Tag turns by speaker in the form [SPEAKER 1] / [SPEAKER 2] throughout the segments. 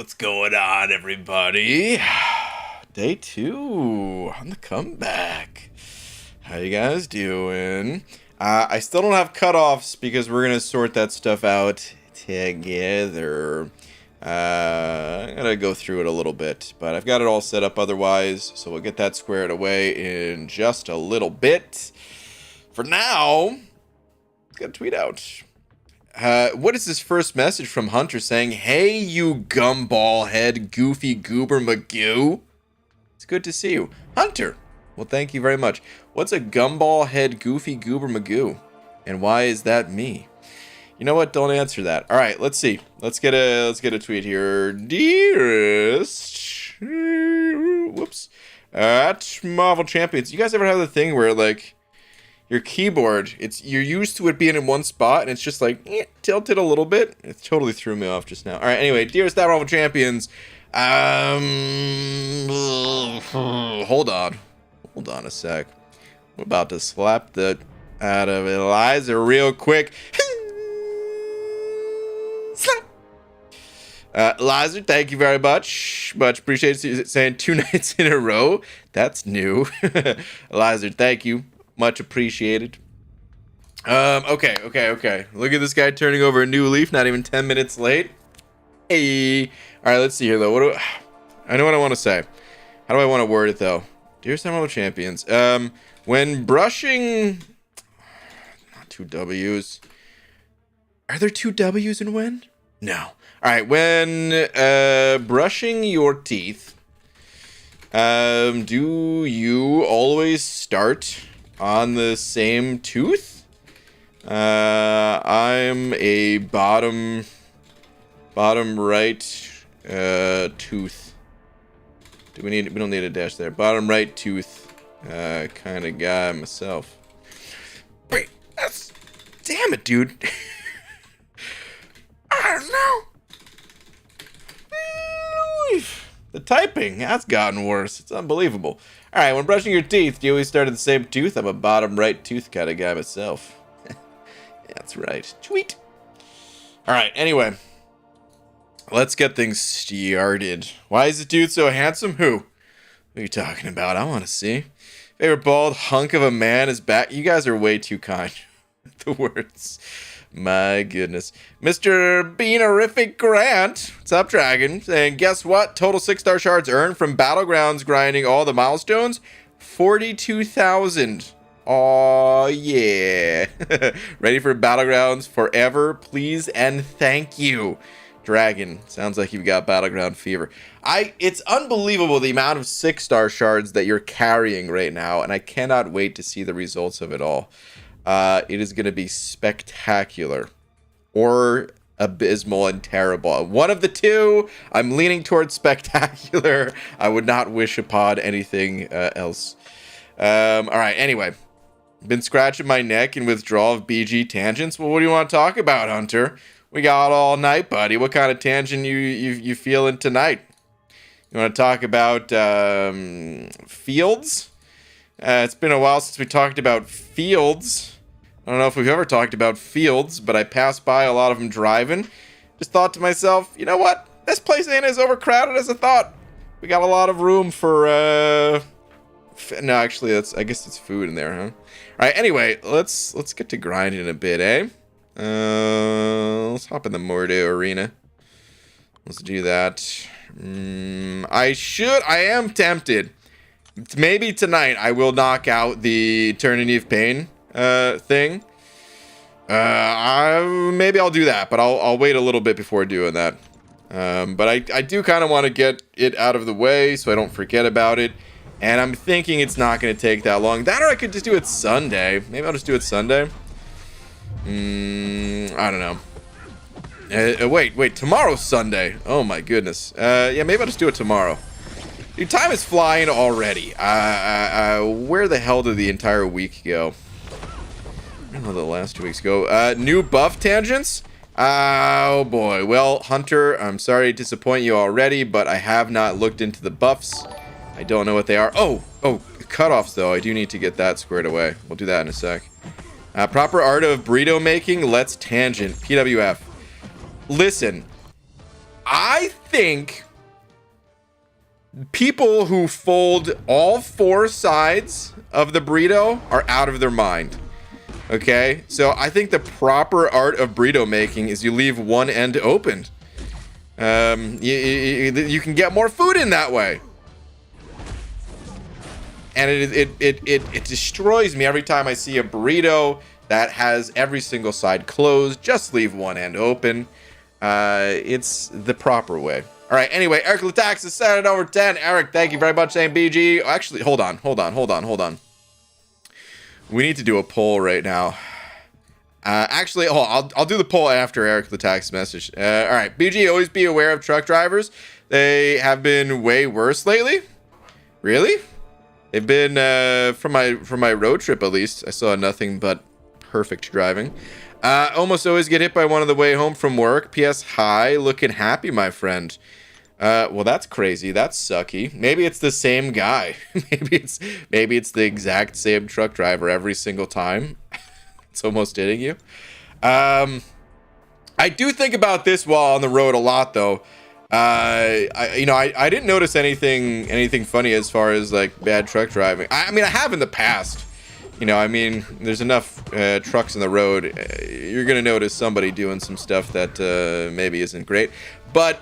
[SPEAKER 1] what's going on, everybody? Day 2 on the comeback. How you guys doing? I still don't have cutoffs because we're gonna sort that stuff out together. I gotta go through it a little bit, but I've got it all set up otherwise, so we'll get that squared away in just a little bit. For now, let's get a tweet out. What is this first message from Hunter saying? Hey, you gumball head, goofy goober Magoo. It's good to see you. Hunter, well, thank you very much. What's a gumball head, goofy goober Magoo? And why is that me? You know what? Don't answer that. All right, let's see. Let's get a tweet here. Dearest, whoops, at Marvel Champions. You guys ever have the thing where like your keyboard, you're used to it being in one spot, and it's just like tilted a little bit? It totally threw me off just now. All right, anyway, dearest at Marvel Champions. Hold on a sec. I'm about to slap the out of Eliza real quick. Lizer, thank you very much. Much appreciated. Saying 2 nights in a row. That's new. Lizer, thank you. Much appreciated. Okay. Look at this guy turning over a new leaf, not even 10 minutes late. Hey. Alright, let's see here, though. I know what I want to say. How do I want to word it, though? Dear Samuel Champions. When brushing... Not 2 W's. Are there 2 W's in when? No. Alright, when brushing your teeth, do you always start on the same tooth? I'm a bottom right tooth. We don't need a dash there. Bottom right tooth kind of guy myself. Wait, damn it, dude. I don't know. The typing has gotten worse. It's unbelievable. All right, when brushing your teeth, do you always start at the same tooth? I'm a bottom right tooth kind of guy myself. Yeah, that's right. Tweet. All right, anyway. Let's get things started. Why is the dude so handsome? Who? What are you talking about? I want to see. Favorite bald hunk of a man is back. You guys are way too kind. The words. My goodness. Mr. Beanerific Grant, what's up, Dragon? Saying, guess what? Total 6-star shards earned from Battlegrounds grinding all the milestones? 42,000. Oh yeah. Ready for Battlegrounds forever, please and thank you. Dragon, sounds like you've got Battleground fever. It's unbelievable the amount of 6-star shards that you're carrying right now, and I cannot wait to see the results of it all. It is going to be spectacular or abysmal and terrible. One of the two. I'm leaning towards spectacular. I would not wish upon anything else. All right. Anyway, been scratching my neck in withdrawal of BG tangents. Well, what do you want to talk about, Hunter? We got all night, buddy. What kind of tangent you feeling tonight? You want to talk about fields? It's been a while since we talked about fields. I don't know if we've ever talked about fields, but I passed by a lot of them driving. Just thought to myself, you know what? This place ain't as overcrowded as I thought. We got a lot of room for, no, actually, I guess it's food in there, huh? All right, anyway, let's get to grinding a bit, eh? Let's hop in the Mordo arena. Let's do that. I am tempted. Maybe tonight I will knock out the Eternity of Pain thing. Maybe I'll do that, but I'll wait a little bit before doing that. But I do kind of want to get it out of the way so I don't forget about it. And I'm thinking it's not going to take that long. That or I could just do it Sunday. Maybe I'll just do it Sunday. I don't know. Wait, tomorrow's Sunday. Oh my goodness. Yeah, maybe I'll just do it tomorrow. Dude, time is flying already. Where the hell did the entire week go? I don't know, the last 2 weeks go. New buff tangents? Oh boy. Well, Hunter, I'm sorry to disappoint you already, but I have not looked into the buffs. I don't know what they are. Oh, cutoffs though. I do need to get that squared away. We'll do that in a sec. Proper art of burrito making. Let's tangent. PWF. Listen. I think people who fold all 4 sides of the burrito are out of their mind. Okay, so I think the proper art of burrito making is you leave one end open. You can get more food in that way. And it destroys me every time I see a burrito that has every single side closed. Just leave one end open. It's the proper way. All right, anyway, Eric Latax is set at over 10. Eric, thank you very much, saying BG. Actually, hold on. We need to do a poll right now. Actually, I'll do the poll after Eric Latax's message. All right, BG, always be aware of truck drivers. They have been way worse lately. Really? They've been, from my road trip at least, I saw nothing but perfect driving. Almost always get hit by one on the way home from work. PS, hi, looking happy, my friend. Well, that's crazy. That's sucky. Maybe it's the same guy. maybe it's the exact same truck driver every single time. It's almost hitting you. I do think about this while on the road a lot, though. I didn't notice anything funny as far as like bad truck driving. I mean, I have in the past. There's enough trucks on the road. You're gonna notice somebody doing some stuff that maybe isn't great. But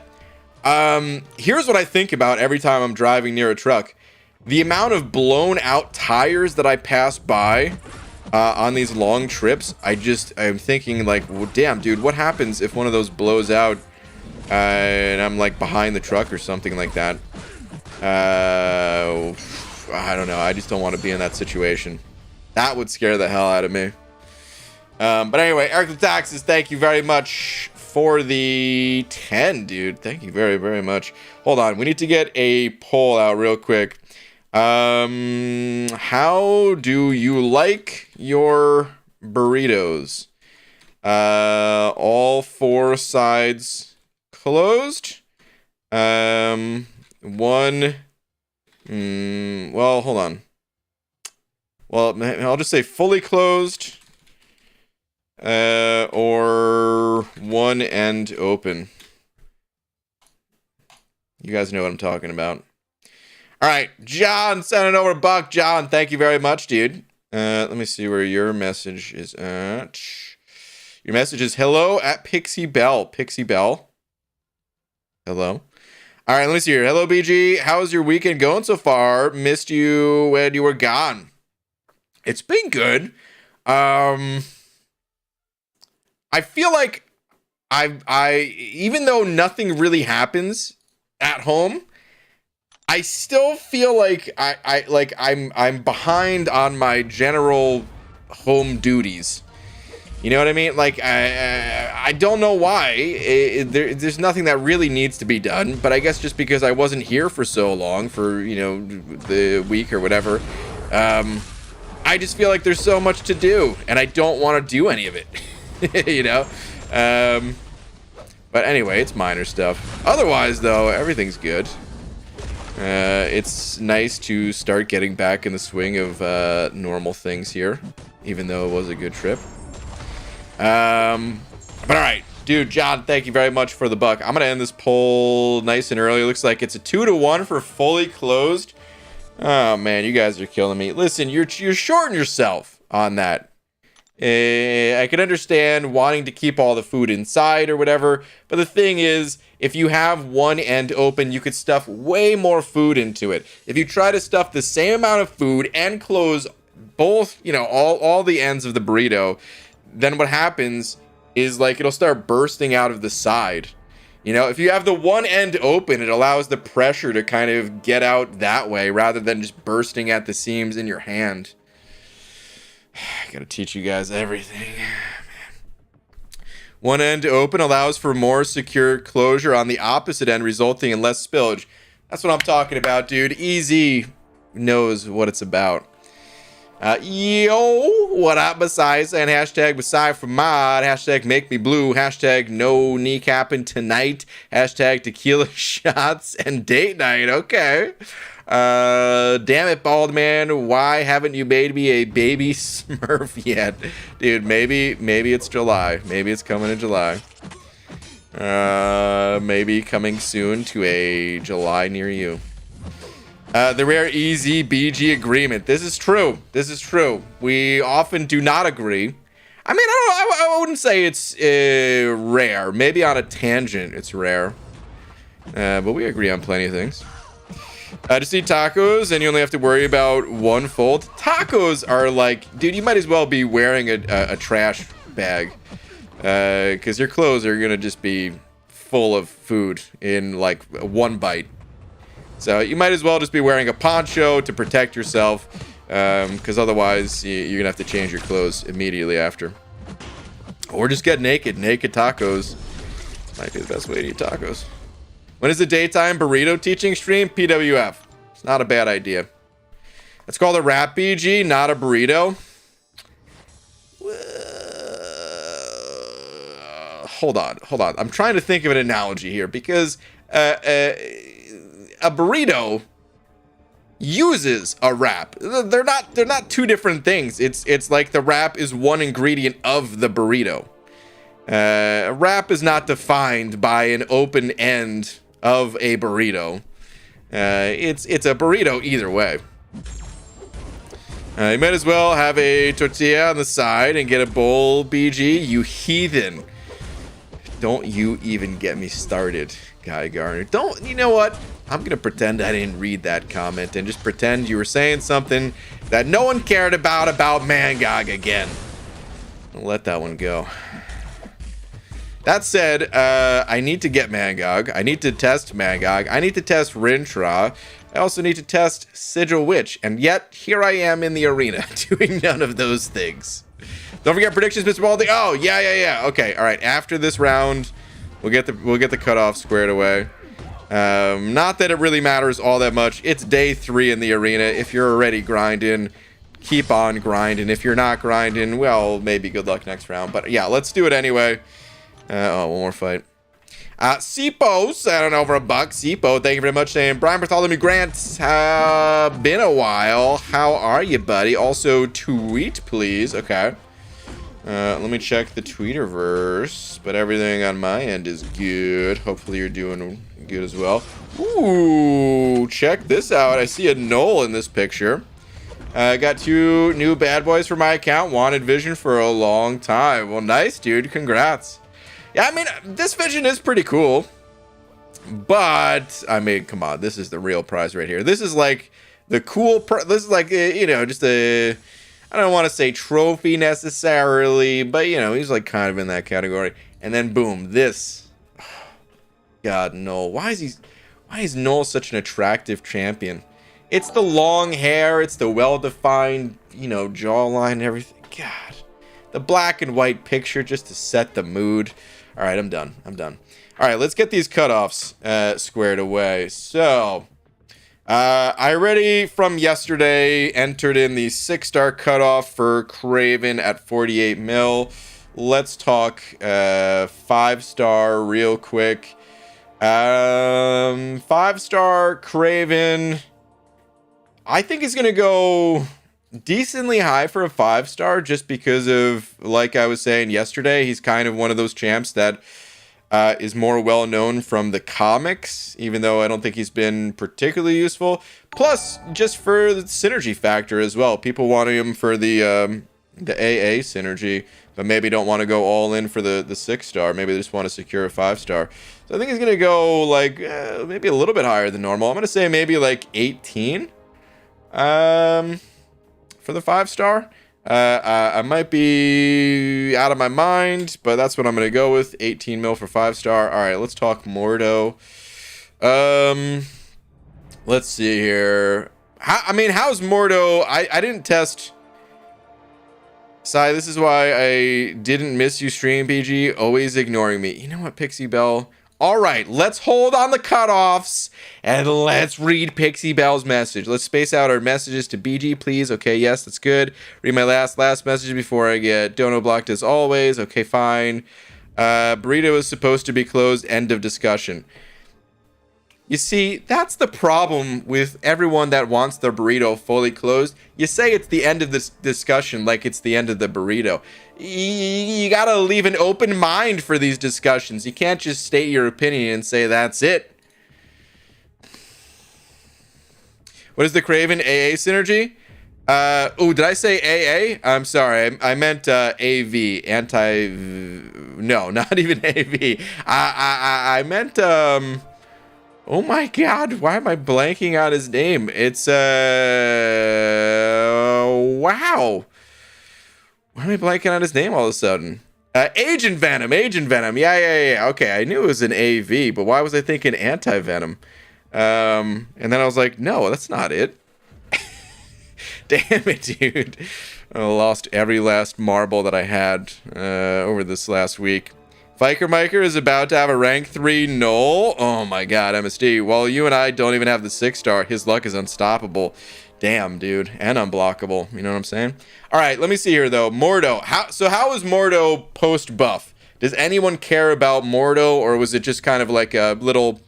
[SPEAKER 1] here's what I think about every time I'm driving near a truck: the amount of blown out tires that I pass by on these long trips. I'm thinking like, well, damn, dude, what happens if one of those blows out and I'm like behind the truck or something like that? I don't know. I just don't want to be in that situation. That would scare the hell out of me. But anyway, Eric the Taxes, thank you very much for the 10, dude. Thank you very, very much. Hold on. We need to get a poll out real quick. How do you like your burritos? All 4 sides closed. Well, hold on. Well, I'll just say fully closed, or one end open. You guys know what I'm talking about. All right, John, send it over $1. John, thank you very much, dude. Let me see where your message is at. Your message is hello at Pixie Bell. Pixie Bell. Hello. All right, let me see here. Hello, BG. How's your weekend going so far? Missed you when you were gone. It's been good. I feel like I even though nothing really happens at home, I still feel like I'm behind on my general home duties. You know what I mean? Like I don't know why. There's nothing that really needs to be done, but I guess just because I wasn't here for so long, for the week or whatever. I just feel like there's so much to do, and I don't want to do any of it, But anyway, it's minor stuff. Otherwise, though, everything's good. It's nice to start getting back in the swing of normal things here, even though it was a good trip. But all right, dude, John, thank you very much for the $1. I'm gonna end this poll nice and early. Looks like it's a 2-1 for fully closed. Oh man, you guys are killing me. Listen, you're shorting yourself on that. I can understand wanting to keep all the food inside or whatever, but the thing is, if you have one end open, you could stuff way more food into it. If you try to stuff the same amount of food and close both, all the ends of the burrito, then what happens is like it'll start bursting out of the side. If you have the one end open, it allows the pressure to kind of get out that way rather than just bursting at the seams in your hand. I gotta teach you guys everything. Man. One end open allows for more secure closure on the opposite end, resulting in less spillage. That's what I'm talking about, dude. Easy knows what it's about. Yo, what up, Messiah? Saying hashtag Messiah for mod, hashtag make me blue, hashtag no kneecapping tonight, hashtag tequila shots and date night. Okay. Damn it, bald man. Why haven't you made me a baby Smurf yet? Dude, maybe it's July. Maybe it's coming in July. Maybe coming soon to a July near you. The rare easy BG agreement. This is true. This is true. We often do not agree. I mean, I wouldn't say it's rare. Maybe on a tangent it's rare. But we agree on plenty of things. Just eat tacos and you only have to worry about one fold. Tacos are like, dude, you might as well be wearing a trash bag. Because your clothes are going to just be full of food in like one bite. So you might as well just be wearing a poncho to protect yourself, because otherwise you're going to have to change your clothes immediately after. Or just get naked. Naked tacos might be the best way to eat tacos. When is the daytime burrito teaching stream? PWF. It's not a bad idea. Let's call it rap BG, not a burrito. Hold on. I'm trying to think of an analogy here, because a burrito uses a wrap. They're not two different things. It's like the wrap is one ingredient of the burrito. A wrap is not defined by an open end of a burrito. It's a burrito either way. You might as well have a tortilla on the side and get a bowl, BG, you heathen. Don't you even get me started, Guy Garner. You know what? I'm going to pretend I didn't read that comment and just pretend you were saying something that no one cared about Mangog again. I'll let that one go. That said, I need to get Mangog. I need to test Mangog. I need to test Rintra. I also need to test Sigil Witch. And yet, here I am in the arena doing none of those things. Don't forget predictions, Mr. Baldy. Oh, yeah. Okay, all right. After this round, we'll get the cutoff squared away. Not that it really matters all that much. It's day 3 in the arena. If you're already grinding, keep on grinding. If you're not grinding, well, maybe good luck next round. But yeah, let's do it anyway. One more fight. Sipo, I don't know, over $1. Sipo, thank you very much. Saying Brian Bartholomew Grant, been a while. How are you, buddy? Also, tweet, please. Okay. Let me check the Tweeterverse, but everything on my end is good. Hopefully you're doing good as well. Ooh, check this out. I see a Knoll in this picture. Got 2 new bad boys for my account. Wanted Vision for a long time. Well, nice, dude. Congrats. Yeah, I mean, this Vision is pretty cool. But, I mean, come on. This is the real prize right here. This is like the cool... This is like, you know, just a... I don't want to say trophy necessarily, but, you know, he's like kind of in that category. And then, boom, this. God, Knoll. Why is Knoll such an attractive champion? It's the long hair. It's the well-defined, you know, jawline and everything. God. The black and white picture just to set the mood. All right, I'm done. All right, let's get these cutoffs squared away. So... I already from yesterday entered in the 6-star cutoff for Craven at 48 mil. Let's talk 5-star real quick. 5-star Craven. I think he's going to go decently high for a 5-star just because of, like I was saying yesterday, he's kind of one of those champs that is more well known from the comics, even though I don't think he's been particularly useful. Plus, just for the synergy factor as well. People want him for the AA synergy, but maybe don't want to go all in for the 6-star. Maybe they just want to secure a 5-star. So I think he's going to go like maybe a little bit higher than normal. I'm going to say maybe like 18 for the 5-star. I might be out of my mind, but that's what I'm going to go with. 18 mil for 5-star. All right, let's talk Mordo. Let's see here. How's Mordo? I didn't test. Sai, this is why I didn't miss you stream, PG. Always ignoring me. You know what, Pixie Bell? All right, let's hold on the cutoffs and let's read Pixie Bell's message. Let's space out our messages to BG, please. Okay, yes, that's good. Read my last message before I get dono blocked as always. Okay, fine. Burrito is supposed to be closed. End of discussion. You see, that's the problem with everyone that wants the burrito fully closed. You say it's the end of this discussion like it's the end of the burrito. You gotta leave an open mind for these discussions. You can't just state your opinion and say that's it. What is the Craven AA synergy? Oh, did I say AA? I'm sorry. I meant AV. No, not even AV. I meant oh my god, why am I blanking out his name? It's wow. Why am I blanking out his name all of a sudden? Agent Venom. Yeah. Okay, I knew it was an AV, but why was I thinking anti-venom? And then I was like, no, that's not it. Damn it, dude. I lost every last marble that I had over this last week. Viker Miker is about to have a rank 3 null. Oh my god, MSD. Well, you and I don't even have the 6-star. His luck is unstoppable. Damn, dude. And unblockable. You know what I'm saying? Alright, let me see here, though. Mordo. How is Mordo post-buff? Does anyone care about Mordo, or was it just kind of like a little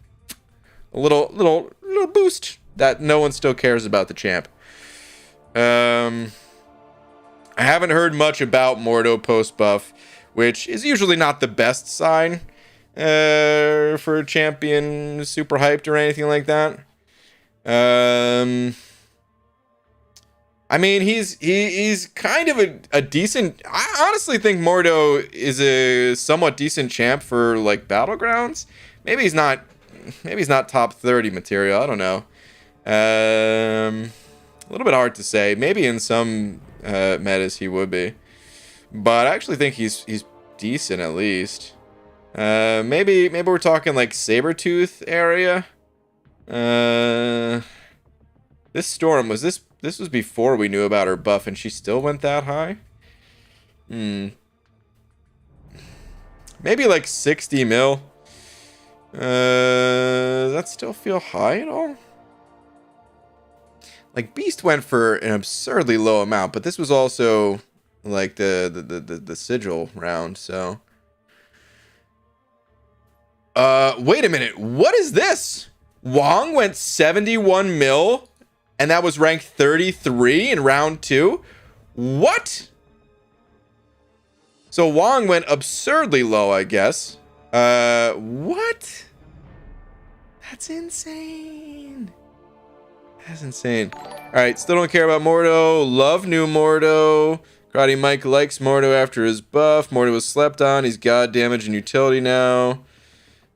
[SPEAKER 1] boost that no one still cares about the champ? I haven't heard much about Mordo post-buff, which is usually not the best sign for a champion super hyped or anything like that. I mean, he's kind of a decent. I honestly think Mordo is a somewhat decent champ for like battlegrounds. Maybe he's not top 30 material. I don't know. A little bit hard to say. Maybe in some metas he would be. But I actually think he's decent at least. Maybe we're talking like Sabretooth area. This Storm was this was before we knew about her buff and she still went that high? Maybe like 60 mil. Does that still feel high at all? Like Beast went for an absurdly low amount, but this was also like the sigil round, so wait a minute, what is this? Wong went 71 mil and that was ranked 33 in round 2. What? So Wong went absurdly low, I guess. What? That's insane. That's insane. Alright, still don't care about Mordo. Love new Mordo. Karate Mike likes Mordo after his buff. Mordo was slept on. He's god damage and utility now.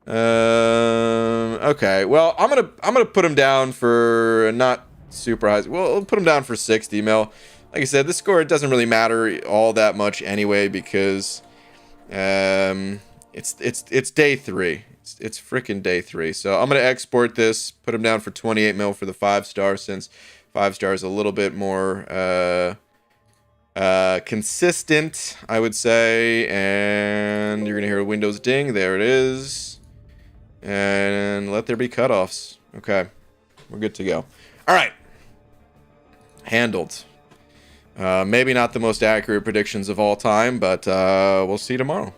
[SPEAKER 1] Okay. Well, I'm gonna put him down for not super high. Well, I'll put him down for 60 mil. Like I said, this score it doesn't really matter all that much anyway because it's day 3. It's freaking day 3. So I'm gonna export this, put him down for 28 mil for the 5-star since 5-star is a little bit more consistent, I would say. And you're gonna hear a Windows ding. There it is. And let there be cutoffs. Okay, we're good to go. All right, handled. Maybe not the most accurate predictions of all time, but we'll see tomorrow.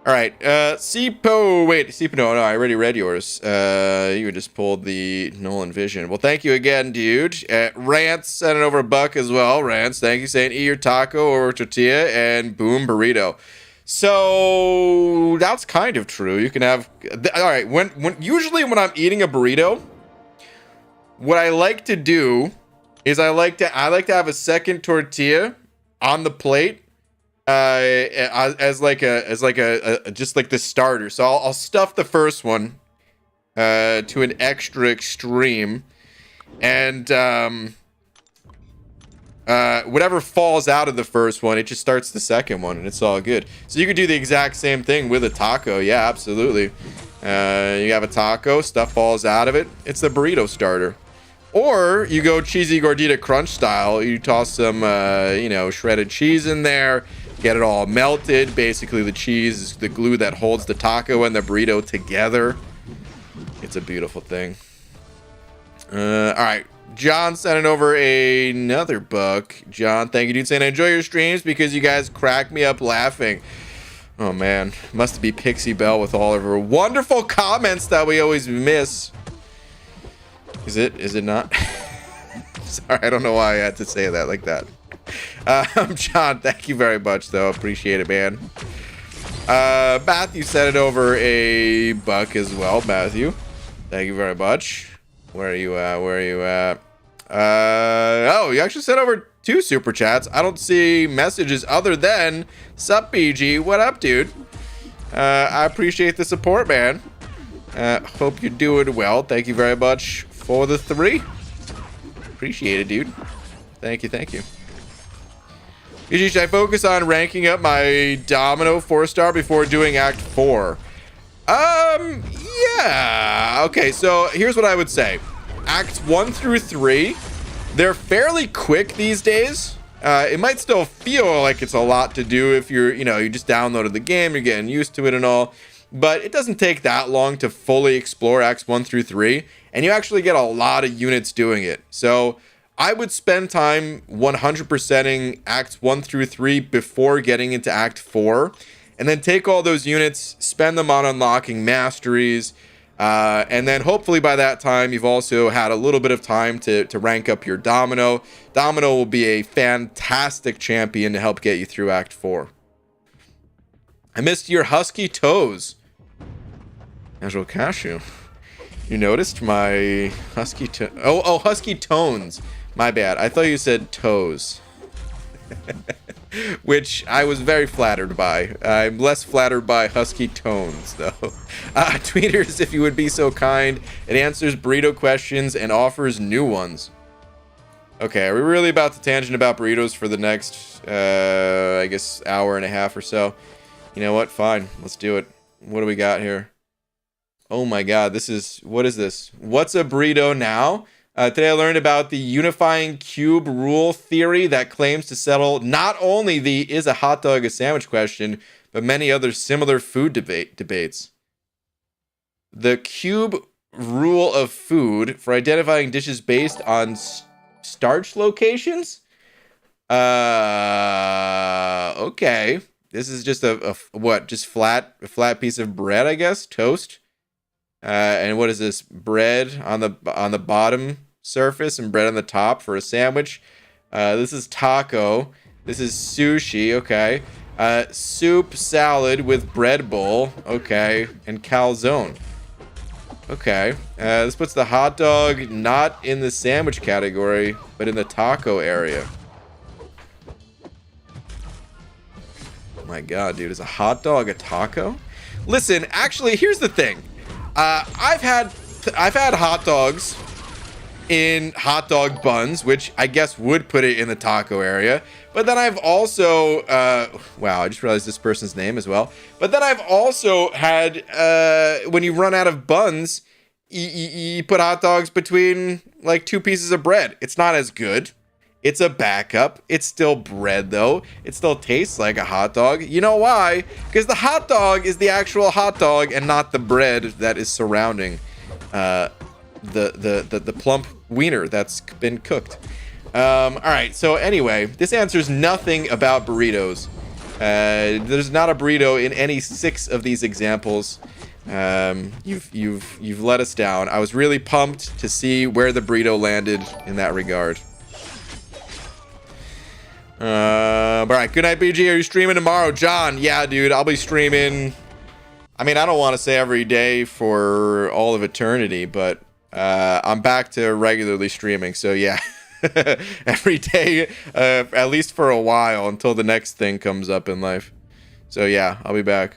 [SPEAKER 1] All right, Sipo. Wait, Sipo. No, I already read yours. You just pulled the Nolan Vision. Well, thank you again, dude. Rance sent it over $1 as well. Rance, thank you. Saying eat your taco or tortilla and boom burrito. So that's kind of true. You can have. All right, usually when I'm eating a burrito, what I like to do is I like to have a second tortilla on the plate. As like a just like the starter. So I'll stuff the first one to an extra extreme, and whatever falls out of the first one, it just starts the second one, and it's all good. So you could do the exact same thing with a taco. Yeah, absolutely. You have a taco, stuff falls out of it. It's the burrito starter. Or you go cheesy gordita crunch style. You toss some, shredded cheese in there. Get it all melted. Basically, the cheese is the glue that holds the taco and the burrito together. It's a beautiful thing. All right. John sending over another book. John, thank you, dude. Saying I enjoy your streams because you guys crack me up laughing. Oh man, must be Pixie Belle with all of her wonderful comments that we always miss. Is it not? Sorry, I don't know why I had to say that like that. John, thank you very much though. Appreciate it, man. Matthew sent it over a buck as well. Matthew, thank you very much. Where are you at? Where are you at? Oh, you actually sent over 2 super chats. I don't see messages other than sup BG. What up, dude? I appreciate the support, man. Hope you're doing well. Thank you very much for the 3. Appreciate it, dude. Thank you, thank you. BG, should I focus on ranking up my Domino 4-star before doing Act 4? Yeah. Okay, so here's what I would say. Acts 1 through 3, they're fairly quick these days. It might still feel like it's a lot to do if you're, you just downloaded the game, you're getting used to it and all. But it doesn't take that long to fully explore Acts 1 through 3, and you actually get a lot of units doing it. So I would spend time 100%ing Acts 1 through 3 before getting into Act 4, and then take all those units, spend them on unlocking masteries, and then hopefully by that time you've also had a little bit of time to rank up your Domino. Domino will be a fantastic champion to help get you through Act 4. I missed your husky toes. Casual Cashew. You noticed my husky husky tones. My bad. I thought you said toes. Which I was very flattered by. I'm less flattered by husky tones, though. Tweeters, if you would be so kind. It answers burrito questions and offers new ones. Okay, are we really about to tangent about burritos for the next, I guess, hour and a half or so? You know what? Fine. Let's do it. What do we got here? Oh my god, what is this? What's a burrito now? Today I learned about the unifying cube rule theory that claims to settle not only the is a hot dog a sandwich question, but many other similar food debates. The cube rule of food for identifying dishes based on starch locations? Okay. This is just a flat piece of bread, I guess, toast. And what is this? Bread on the bottom surface and bread on the top for a sandwich. This is taco. This is sushi. Okay. Soup, salad with bread bowl. Okay. And calzone. Okay. This puts the hot dog not in the sandwich category, but in the taco area. Oh my god, dude. Is a hot dog a taco? Listen, actually, here's the thing. I've had hot dogs in hot dog buns, which I guess would put it in the taco area. But then I've also, wow, I just realized this person's name as well. But then I've also had, when you run out of buns, you put hot dogs between like 2 pieces of bread. It's not as good. It's a backup. It's still bread, though. It still tastes like a hot dog. You know why? Because the hot dog is the actual hot dog and not the bread that is surrounding the plump wiener that's been cooked. All right. So anyway, this answers nothing about burritos. There's not a burrito in any 6 of these examples. You've let us down. I was really pumped to see where the burrito landed in that regard. All right, good night, BG. Are you streaming tomorrow? John, yeah, dude, I'll be streaming. I mean, I don't want to say every day for all of eternity, but I'm back to regularly streaming. So yeah, every day, at least for a while until the next thing comes up in life. So yeah, I'll be back.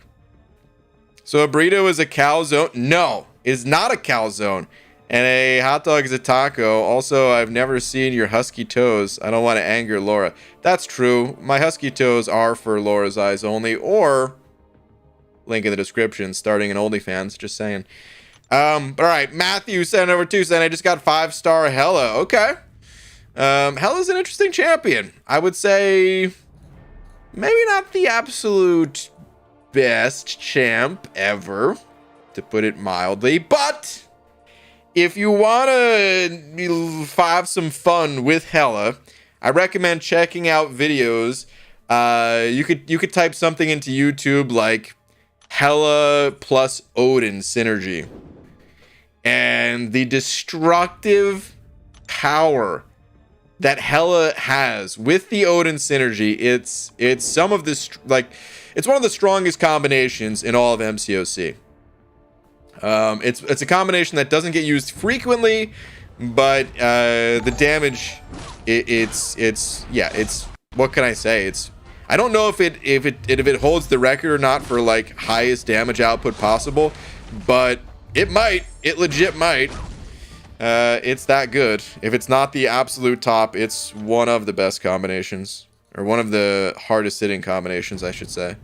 [SPEAKER 1] So a burrito is a calzone? No, it's not a calzone. And a hot dog is a taco. Also, I've never seen your husky toes. I don't want to anger Laura. That's true. My husky toes are for Laura's eyes only, or link in the description, starting an OnlyFans, just saying. All right, Matthew sent over 2 cents. I just got 5-star Hella. Okay. Hella's an interesting champion. I would say maybe not the absolute best champ ever, to put it mildly, but if you want to have some fun with Hella, I recommend checking out videos You could type something into YouTube like Hela plus Odin synergy, and the destructive power that Hela has with the Odin synergy, it's some of this, like, it's one of the strongest combinations in all of MCOC. It's a combination that doesn't get used frequently, but the damage, it's what can I say? I don't know if it holds the record or not for like highest damage output possible, but it legit might. It's that good. If it's not the absolute top, it's one of the best combinations, or one of the hardest hitting combinations, I should say.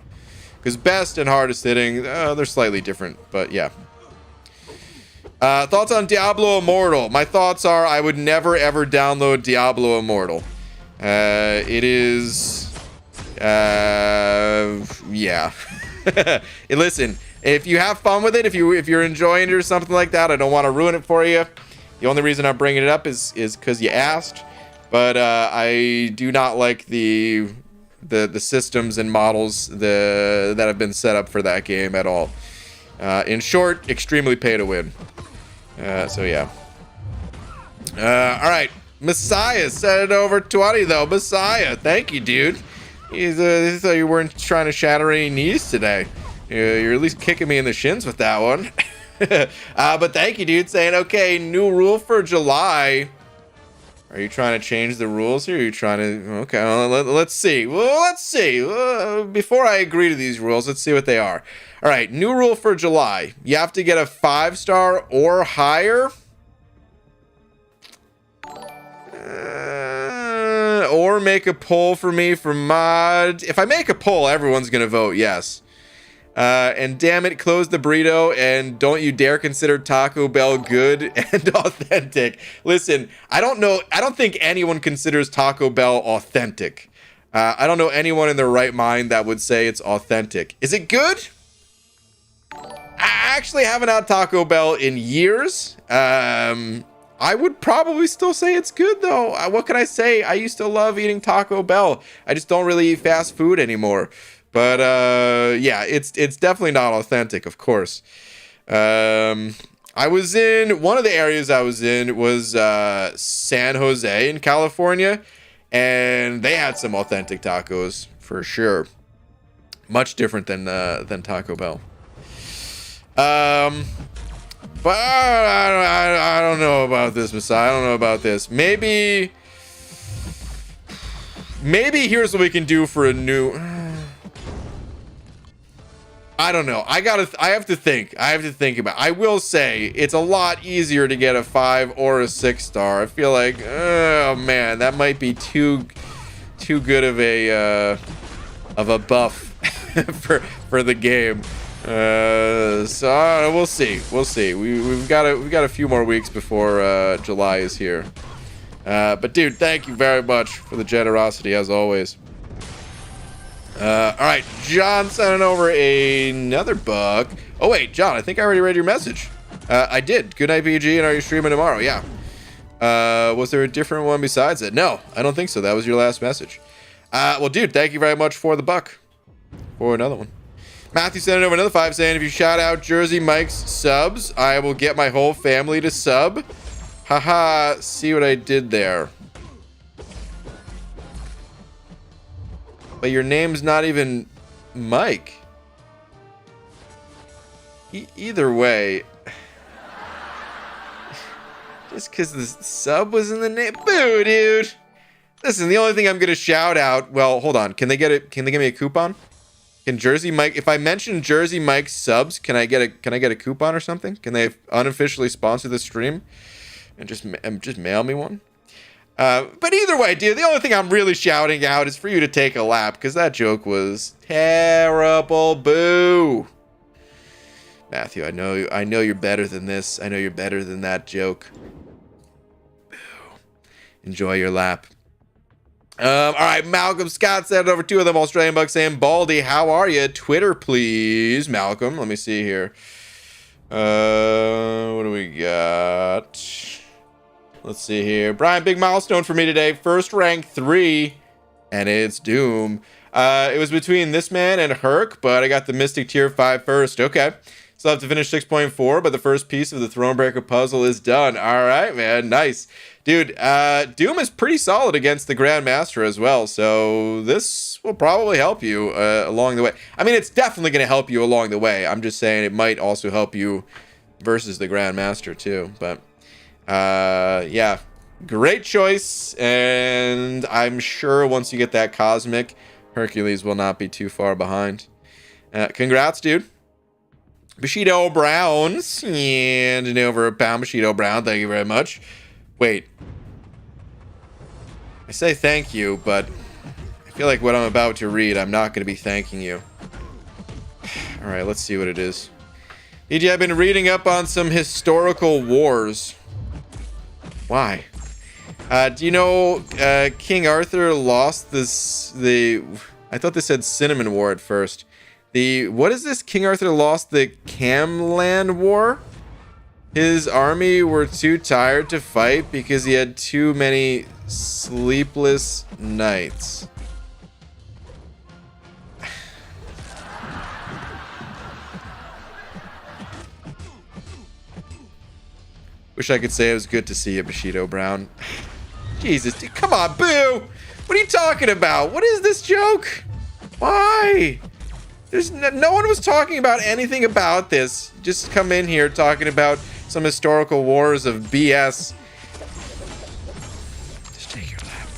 [SPEAKER 1] Because best and hardest hitting, they're slightly different, but yeah. Thoughts on Diablo Immortal? My thoughts are I would never ever download Diablo Immortal. It is, yeah. Listen, if you have fun with it, if you're enjoying it or something like that, I don't want to ruin it for you. The only reason I'm bringing it up is because you asked, but I do not like the systems and models that have been set up for that game at all. In short, extremely pay to win. So yeah. All right, Messiah said it over 20 though. Messiah, thank you, dude. He thought you weren't trying to shatter any knees today. You're at least kicking me in the shins with that one. But thank you, dude, saying, okay, new rule for July. Are you trying to change the rules here? Are you trying to... Okay, well, let's see. Well, let's see. Before I agree to these rules, let's see what they are. All right, new rule for July. You have to get a 5-star or higher. Or make a poll for me for mod. If I make a poll, everyone's going to vote yes. And damn it, close the burrito, and don't you dare consider Taco Bell good and authentic. Listen, I don't think anyone considers Taco Bell authentic. I don't know anyone in their right mind that would say it's authentic. Is it good? I actually haven't had Taco Bell in years. I would probably still say it's good, though. What can I say? I used to love eating Taco Bell. I just don't really eat fast food anymore. But yeah, it's definitely not authentic, of course. I was in one of the areas I was in was San Jose in California, and they had some authentic tacos for sure. Much different than Taco Bell. But I don't know about this, Messiah. I don't know about this. Maybe here's what we can do for a new. I don't know. I have to think about it. I will say it's a lot easier to get a 5 or a 6-star. I feel like, oh man, that might be too good of a buff for the game. So we'll see. We've got a few more weeks before July is here. But dude, thank you very much for the generosity as always. All right, John sending over another bug. Oh wait, John, I think I already read your message. I did. Good night, PG, and are you streaming tomorrow? Yeah. Was there a different one besides it? No, I don't think so. That was your last message. Well, dude, thank you very much for the buck. For another one. Matthew sent over another 5 saying, if you shout out Jersey Mike's subs, I will get my whole family to sub. Haha, see what I did there. But your name's not even Mike. Either way. Just because the sub was in the name. Boo, dude. Listen, the only thing I'm going to shout out. Well, hold on. Can they get it? Can they give me a coupon? Can Jersey Mike, if I mention Jersey Mike's subs, can I get a coupon or something? Can they unofficially sponsor the stream and just mail me one? But either way, dude, the only thing I'm really shouting out is for you to take a lap, because that joke was terrible. Boo. Matthew, I know you're better than this. I know you're better than that joke. Boo. Enjoy your lap. All right, Malcolm Scott said over 2 of them Australian bucks saying, Baldy, how are you? Twitter, please. Malcolm, let me see here. What do we got? Let's see here. Brian, big milestone for me today. First rank 3, and it's Doom. It was between this man and Herc, but I got the Mystic Tier 5 first. Okay. Still have to finish 6.4, but the first piece of the Thronebreaker puzzle is done. All right, man. Nice. Dude, Doom is pretty solid against the Grandmaster as well, so this will probably help you along the way. I mean, it's definitely going to help you along the way. I'm just saying it might also help you versus the Grandmaster too, but yeah. Great choice, and I'm sure once you get that Cosmic, Hercules will not be too far behind. Congrats, dude. Bushido Brown, and over a pound. Bushido Brown, thank you very much. Wait. I say thank you, but I feel like what I'm about to read, I'm not going to be thanking you. Alright, let's see what it is. EJ, I've been reading up on some historical wars. Why? Do you know King Arthur lost I thought this said Cinnamon War at first. What is this? King Arthur lost the Camland War? His army were too tired to fight because he had too many sleepless nights. Wish I could say it was good to see you, Bushido Brown. Jesus, dude, come on, boo! What are you talking about? What is this joke? Why? There's no one was talking about anything about this. Just come in here talking about some historical wars of BS. Just take your lap.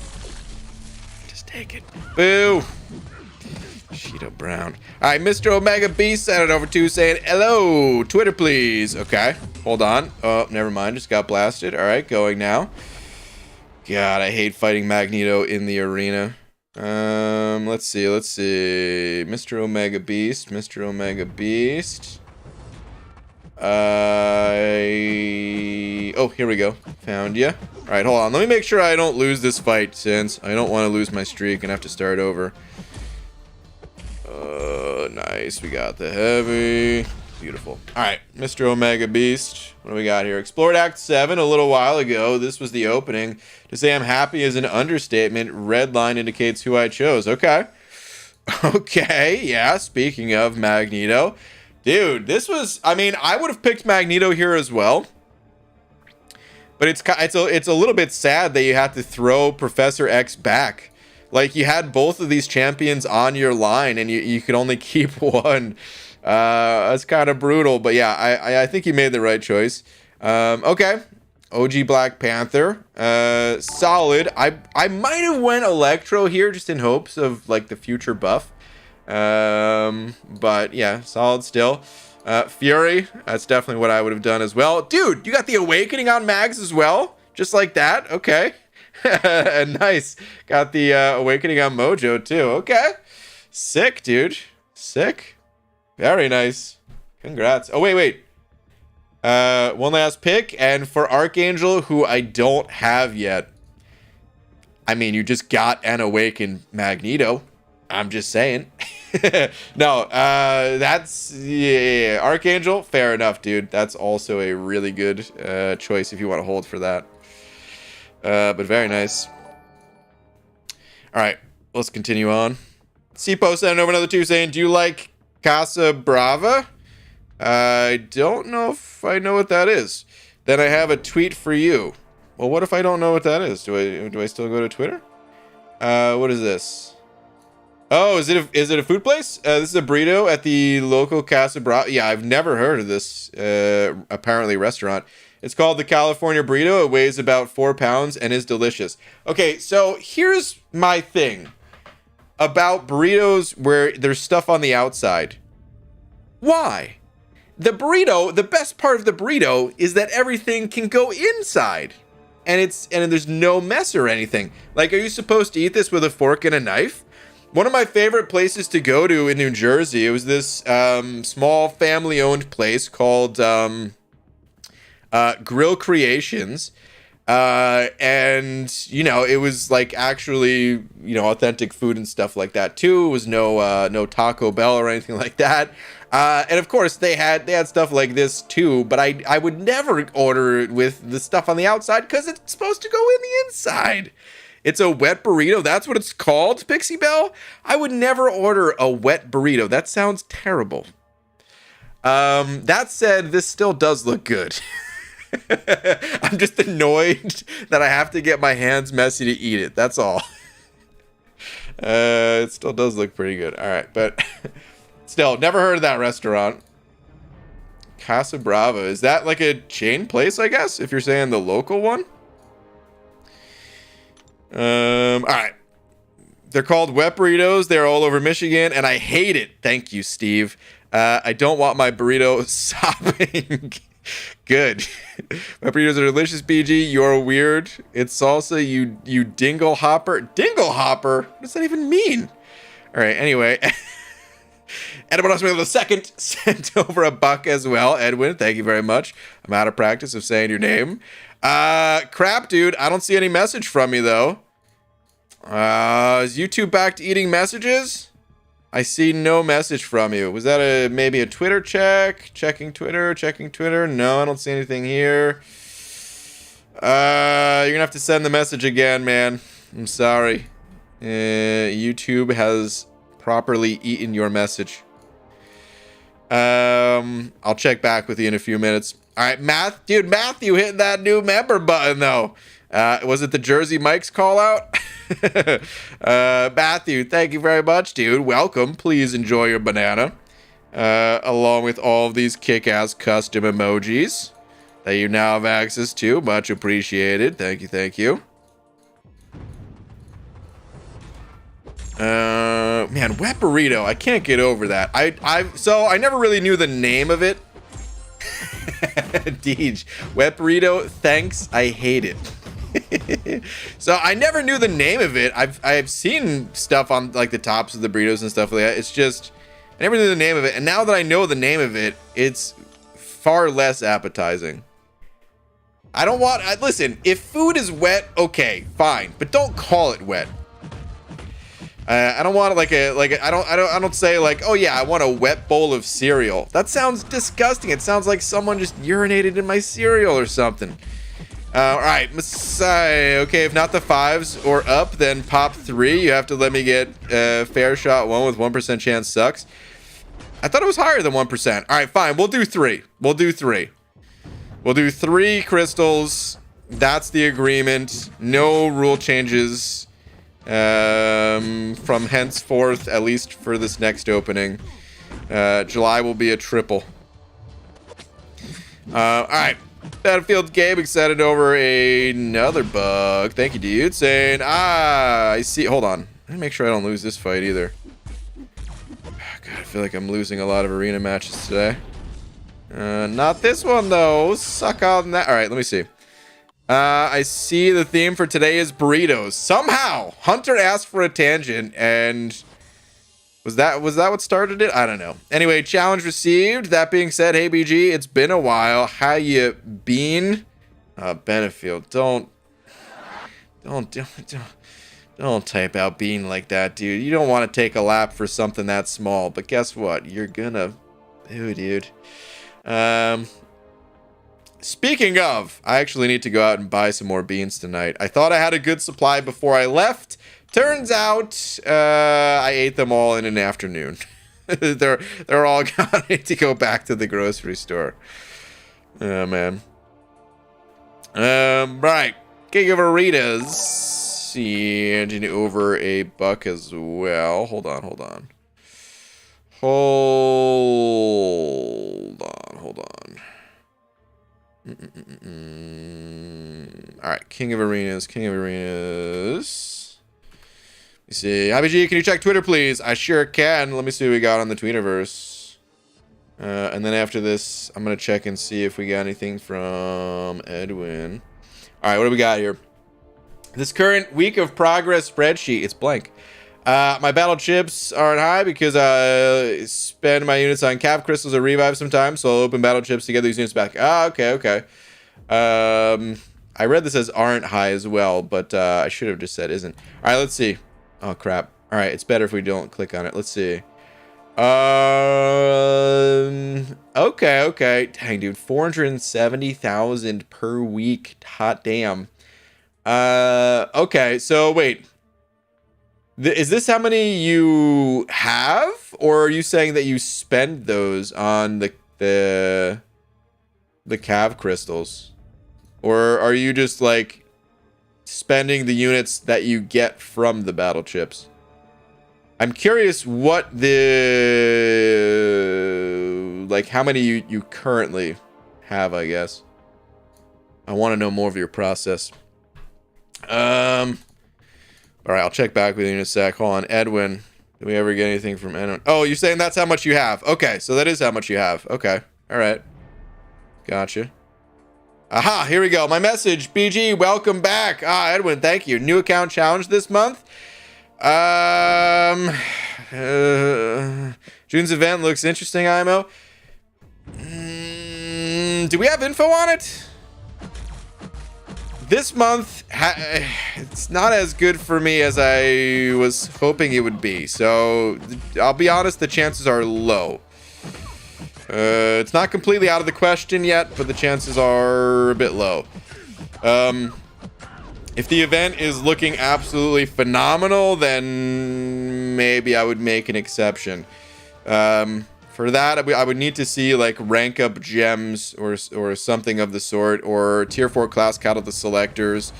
[SPEAKER 1] Just take it. Boo! Bushido Brown. Alright, Mr. Omega Beast sent it over to saying, hello, Twitter please. Okay, hold on. Oh, never mind, just got blasted. Alright, going now. God, I hate fighting Magneto in the arena. Let's see. Mr. Omega Beast. Oh, here we go. Found ya. Alright, hold on. Let me make sure I don't lose this fight, since I don't want to lose my streak and have to start over. Nice. We got the heavy. Beautiful. Alright, Mr. Omega Beast. What do we got here? Explored Act 7 a little while ago. This was the opening. To say I'm happy is an understatement. Red line indicates who I chose. Okay. Okay, yeah. Speaking of Magneto. Dude, this was... I mean, I would have picked Magneto here as well. But it's a little bit sad that you have to throw Professor X back. Like, you had both of these champions on your line, and you could only keep one. That's kind of brutal, but yeah, I think you made the right choice. Okay. OG Black Panther. Solid. I might have went Electro here just in hopes of, like, the future buff. But yeah, solid still. Fury. That's definitely what I would have done as well. Dude, you got the Awakening on Mags as well? Just like that? Okay. Nice. Got the Awakening on Mojo too. Okay. Sick, dude. Sick. Very nice. Congrats. Oh, wait. One last pick. And for Archangel, who I don't have yet. I mean, you just got an Awakened Magneto. I'm just saying. No, that's... Yeah, Archangel, fair enough, dude. That's also a really good choice if you want to hold for that. But very nice. Alright, let's continue on. C-Post sent over another 2 saying, do you like Casa Brava? I don't know if I know what that is. Then I have a tweet for you. Well, what if I don't know what that is? Do I still go to Twitter? What is this? Oh, is it a food place? This is a burrito at the local Casa Brava. Yeah, I've never heard of this apparently restaurant. It's called the California Burrito. It weighs about 4 pounds and is delicious. Okay, so here's my thing about burritos where there's stuff on the outside. Why? The burrito, the best part of the burrito is that everything can go inside. And there's no mess or anything. Like, are you supposed to eat this with a fork and a knife? One of my favorite places to go to in New Jersey, it was this small family-owned place called Grill Creations. And, you know, it was like actually, you know, authentic food and stuff like that too. It was no Taco Bell or anything like that. And of course they had stuff like this too, but I would never order it with the stuff on the outside because it's supposed to go in the inside. It's a wet burrito. That's what it's called, Pixie Bell? I would never order a wet burrito. That sounds terrible. That said, this still does look good. I'm just annoyed that I have to get my hands messy to eat it. That's all. It still does look pretty good. All right, but still, never heard of that restaurant. Casa Brava. Is that like a chain place, I guess, if you're saying the local one? All right. They're called wet burritos. They're all over Michigan, and I hate it. Thank you, Steve. I don't want my burrito sopping. Good. My burritos are delicious, BG. You're weird. It's salsa, you dingle hopper. Dingle hopper? What does that even mean? All right, anyway. Edwin Osman II sent over $1 as well. Edwin, thank you very much. I'm out of practice of saying your name. Crap, dude. I don't see any message from you, though. Is YouTube back to eating messages? I see no message from you. Was that maybe a Twitter check? Checking Twitter. No, I don't see anything here. You're gonna have to send the message again, man. I'm sorry. YouTube has properly eaten your message. I'll check back with you in a few minutes. All right, Matthew hitting that new member button though. Was it the Jersey Mike's call out? Matthew, thank you very much, dude. Welcome. Please enjoy your banana. Along with all of these kick-ass custom emojis that you now have access to. Much appreciated. Thank you. Man, wet burrito. I can't get over that. So I never really knew the name of it. Deej, wet burrito. Thanks. I hate it. So I never knew the name of it. I've seen stuff on like the tops of the burritos and stuff like that. It's just I never knew the name of it, and now that I know the name of it, it's far less appetizing. I don't want. Listen, if food is wet, okay, fine, but don't call it wet. I don't want I don't say like, oh yeah, I want a wet bowl of cereal. That sounds disgusting. It sounds like someone just urinated in my cereal or something. All right, Messiah. Okay, if not the 5s or up, then pop 3. You have to let me get fair shot 1 with 1% chance sucks. I thought it was higher than 1%. All right, fine. We'll do 3. We'll do 3 crystals. That's the agreement. No rule changes from henceforth, at least for this next opening. July will be a triple. All right. Battlefield game excited over another bug. Thank you, dude. Saying, I see. Hold on. Let me make sure I don't lose this fight either. God, I feel like I'm losing a lot of arena matches today. Not this one, though. Suck on that. All right, let me see. I see the theme for today is burritos. Somehow, Hunter asked for a tangent, and was that what started it? I don't know. Anyway, challenge received. That being said, hey BG, it's been a while. How you been? Benefield, don't type out bean like that, dude. You don't want to take a lap for something that small, but guess what? You're gonna. Ew, dude. Speaking of, I actually need to go out and buy some more beans tonight. I thought I had a good supply before I left. Turns out, I ate them all in an afternoon. they're all gone. I need to go back to the grocery store. Oh, man. Right. King of Arenas. And over $1 as well. Hold on. All right, King of Arenas. Let me see. IBG, can you check Twitter, please? I sure can. Let me see what we got on the Twitterverse. And then after this, I'm going to check and see if we got anything from Edwin. All right, what do we got here? This current week of progress spreadsheet, it's blank. My battle chips aren't high because I spend my units on cap crystals or revive sometimes, so I'll open battle chips to get these units back. Okay. I read this as aren't high as well, but I should have just said isn't. All right, let's see. Oh, crap. All right, it's better if we don't click on it. Let's see. Okay. Dang, dude, 470,000 per week. Hot damn. Okay, so wait. Is this how many you have, or are you saying that you spend those on the cav crystals, or are you just like spending the units that you get from the battle chips? I'm curious what the like how many you currently have, I guess. I want to know more of your process. All right, I'll check back with you in a sec. Hold on, Edwin. Did we ever get anything from Edwin? Oh, you're saying that's how much you have. Okay, so that is how much you have. Okay, all right. Gotcha. Aha, here we go. My message, BG, welcome back. Ah, Edwin, thank you. New account challenge this month. June's event looks interesting, IMO. Do we have info on it? This month, it's not as good for me as I was hoping it would be. So, I'll be honest, the chances are low. It's not completely out of the question yet, but the chances are a bit low. If the event is looking absolutely phenomenal, then maybe I would make an exception. For that, I would need to see like rank up gems or something of the sort, or tier 4 class cattle the selectors.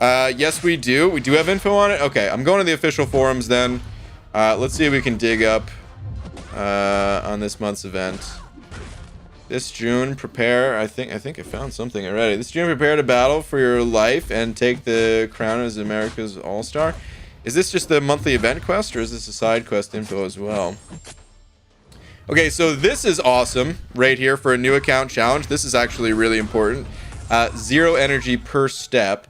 [SPEAKER 1] Yes, we do. We do have info on it. Okay, I'm going to the official forums then. Let's see if we can dig up on this month's event. This June, prepare. I think I found something already. This June, prepare to battle for your life and take the crown as America's All-Star. Is this just the monthly event quest, or is this a side quest info as well? Okay, so this is awesome right here for a new account challenge. This is actually really important. 0 energy per step.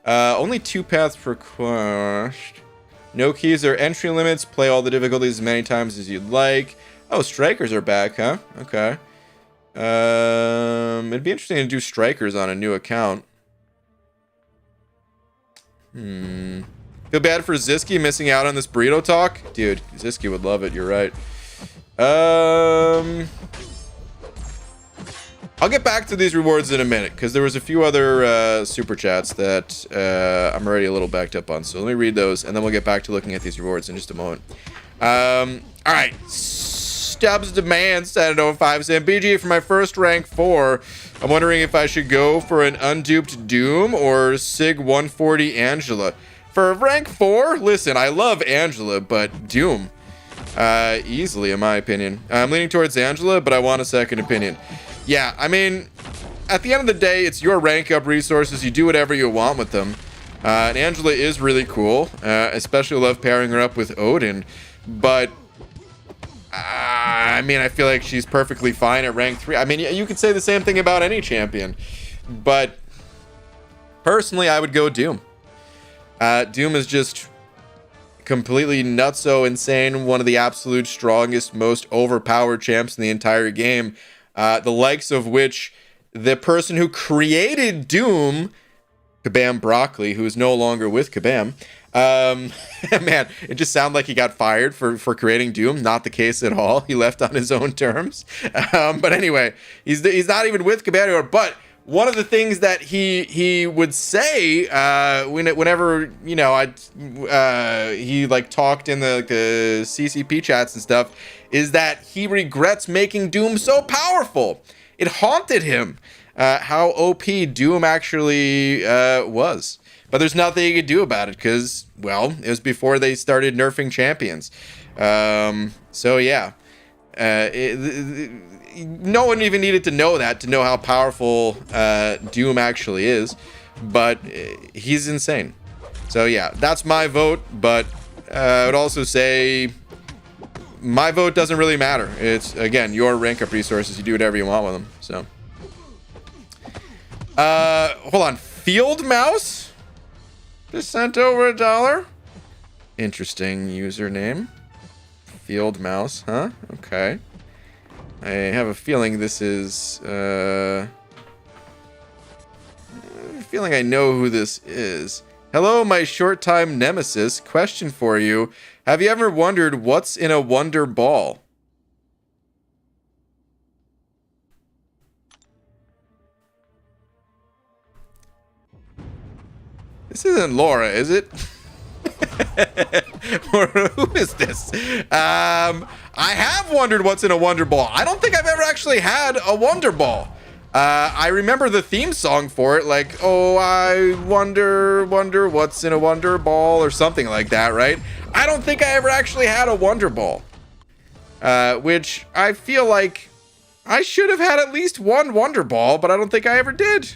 [SPEAKER 1] Only 2 paths per quest. No keys or entry limits. Play all the difficulties as many times as you'd like. Oh, strikers are back, huh? Okay. It'd be interesting to do strikers on a new account. Feel bad for Ziski missing out on this burrito talk? Dude, Ziski would love it, you're right. I'll get back to these rewards in a minute, because there was a few other super chats that I'm already a little backed up on. So let me read those, and then we'll get back to looking at these rewards in just a moment. All right. Stubbs Demand said 05 saying, BG, for my first rank 4, I'm wondering if I should go for an unduped Doom or Sig 140 Angela. For rank 4, listen, I love Angela, but Doom. Easily, in my opinion. I'm leaning towards Angela, but I want a second opinion. Yeah, I mean, at the end of the day, it's your rank up resources. You do whatever you want with them. And Angela is really cool. Especially love pairing her up with Odin. But, I mean, I feel like she's perfectly fine at rank 3. I mean, you could say the same thing about any champion. But, personally, I would go Doom. Doom is just completely nutso insane, one of the absolute strongest, most overpowered champs in the entire game, the likes of which the person who created Doom, Kabam Broccoli, who is no longer with Kabam, man, it just sounded like he got fired for creating Doom. Not the case at all. He left on his own terms. But anyway, he's not even with Kabam anymore. But one of the things that he would say whenever, you know, he like talked in the CCP chats and stuff, is that he regrets making Doom so powerful. It haunted him how OP Doom actually was. But there's nothing you could do about it because, well, it was before they started nerfing champions. So yeah, no one even needed to know that to know how powerful Doom actually is, but he's insane. So yeah, that's my vote, but I would also say my vote doesn't really matter. It's, again, your rank up resources. You do whatever you want with them. So hold on, Field Mouse just sent over $1. Interesting username. Field Mouse, huh? Okay. I have a feeling this is, feeling I know who this is. Hello, my short-time nemesis. Question for you. Have you ever wondered what's in a Wonder Ball? This isn't Laura, is it? Or who is this? I have wondered what's in a Wonder Ball. I don't think I've ever actually had a Wonder Ball. I remember the theme song for it, like, oh, I wonder what's in a Wonder Ball or something like that, right? I don't think I ever actually had a Wonder Ball. Which I feel like I should have had at least one Wonder Ball, but I don't think I ever did.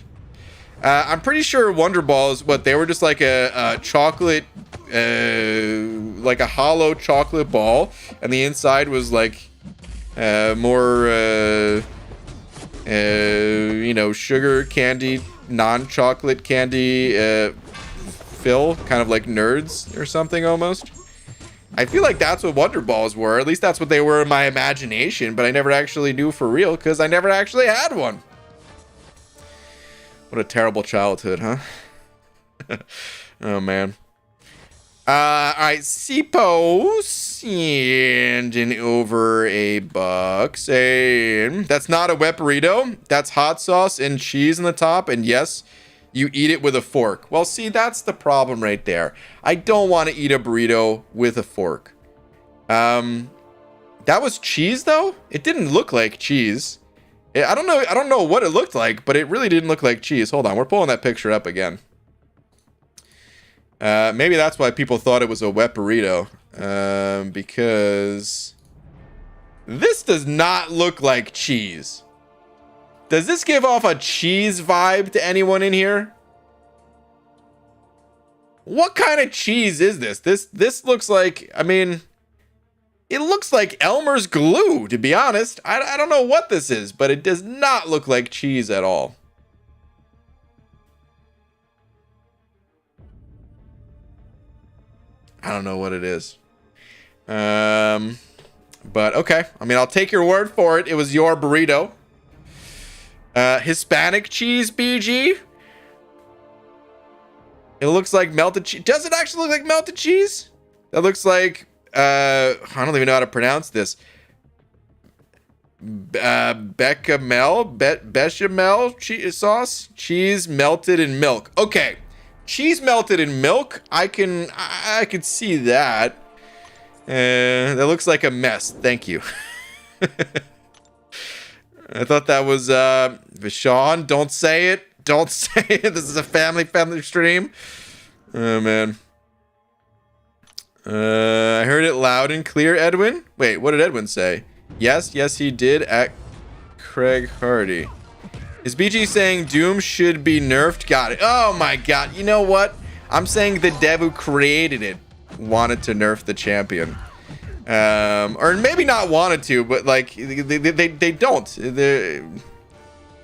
[SPEAKER 1] I'm pretty sure Wonder Balls, they were just like a chocolate, like a hollow chocolate ball, and the inside was like more, you know, sugar candy, non-chocolate candy fill, kind of like Nerds or something almost. I feel like that's what Wonder Balls were. At least that's what they were in my imagination, but I never actually knew for real because I never actually had one. What a terrible childhood, huh? Oh, man. All right, Sipo sending over $1 saying that's not a wet burrito. That's hot sauce and cheese on the top. And yes, you eat it with a fork. Well, see, that's the problem right there. I don't want to eat a burrito with a fork. That was cheese, though? It didn't look like cheese. I don't know what it looked like, but it really didn't look like cheese. Hold on, we're pulling that picture up again. Maybe that's why people thought it was a wet burrito. Because this does not look like cheese. Does this give off a cheese vibe to anyone in here? What kind of cheese is this? This looks like, I mean, it looks like Elmer's glue, to be honest. I don't know what this is, but it does not look like cheese at all. I don't know what it is. But okay. I mean, I'll take your word for it. It was your burrito. Hispanic cheese, BG. It looks like melted cheese. Does it actually look like melted cheese? That looks like, I don't even know how to pronounce this. Bechamel cheese sauce. Cheese melted in milk. Okay. Cheese melted in milk. I can see that. That looks like a mess. Thank you. I thought that was Vishon. Don't say it. Don't say it. This is a family stream. Oh man. I heard it loud and clear, Edwin. Wait, what did Edwin say? Yes, he did at Craig Hardy. Is BG saying Doom should be nerfed? Got it. Oh my god. You know what? I'm saying the dev who created it wanted to nerf the champion. Or maybe not wanted to, but like they don't.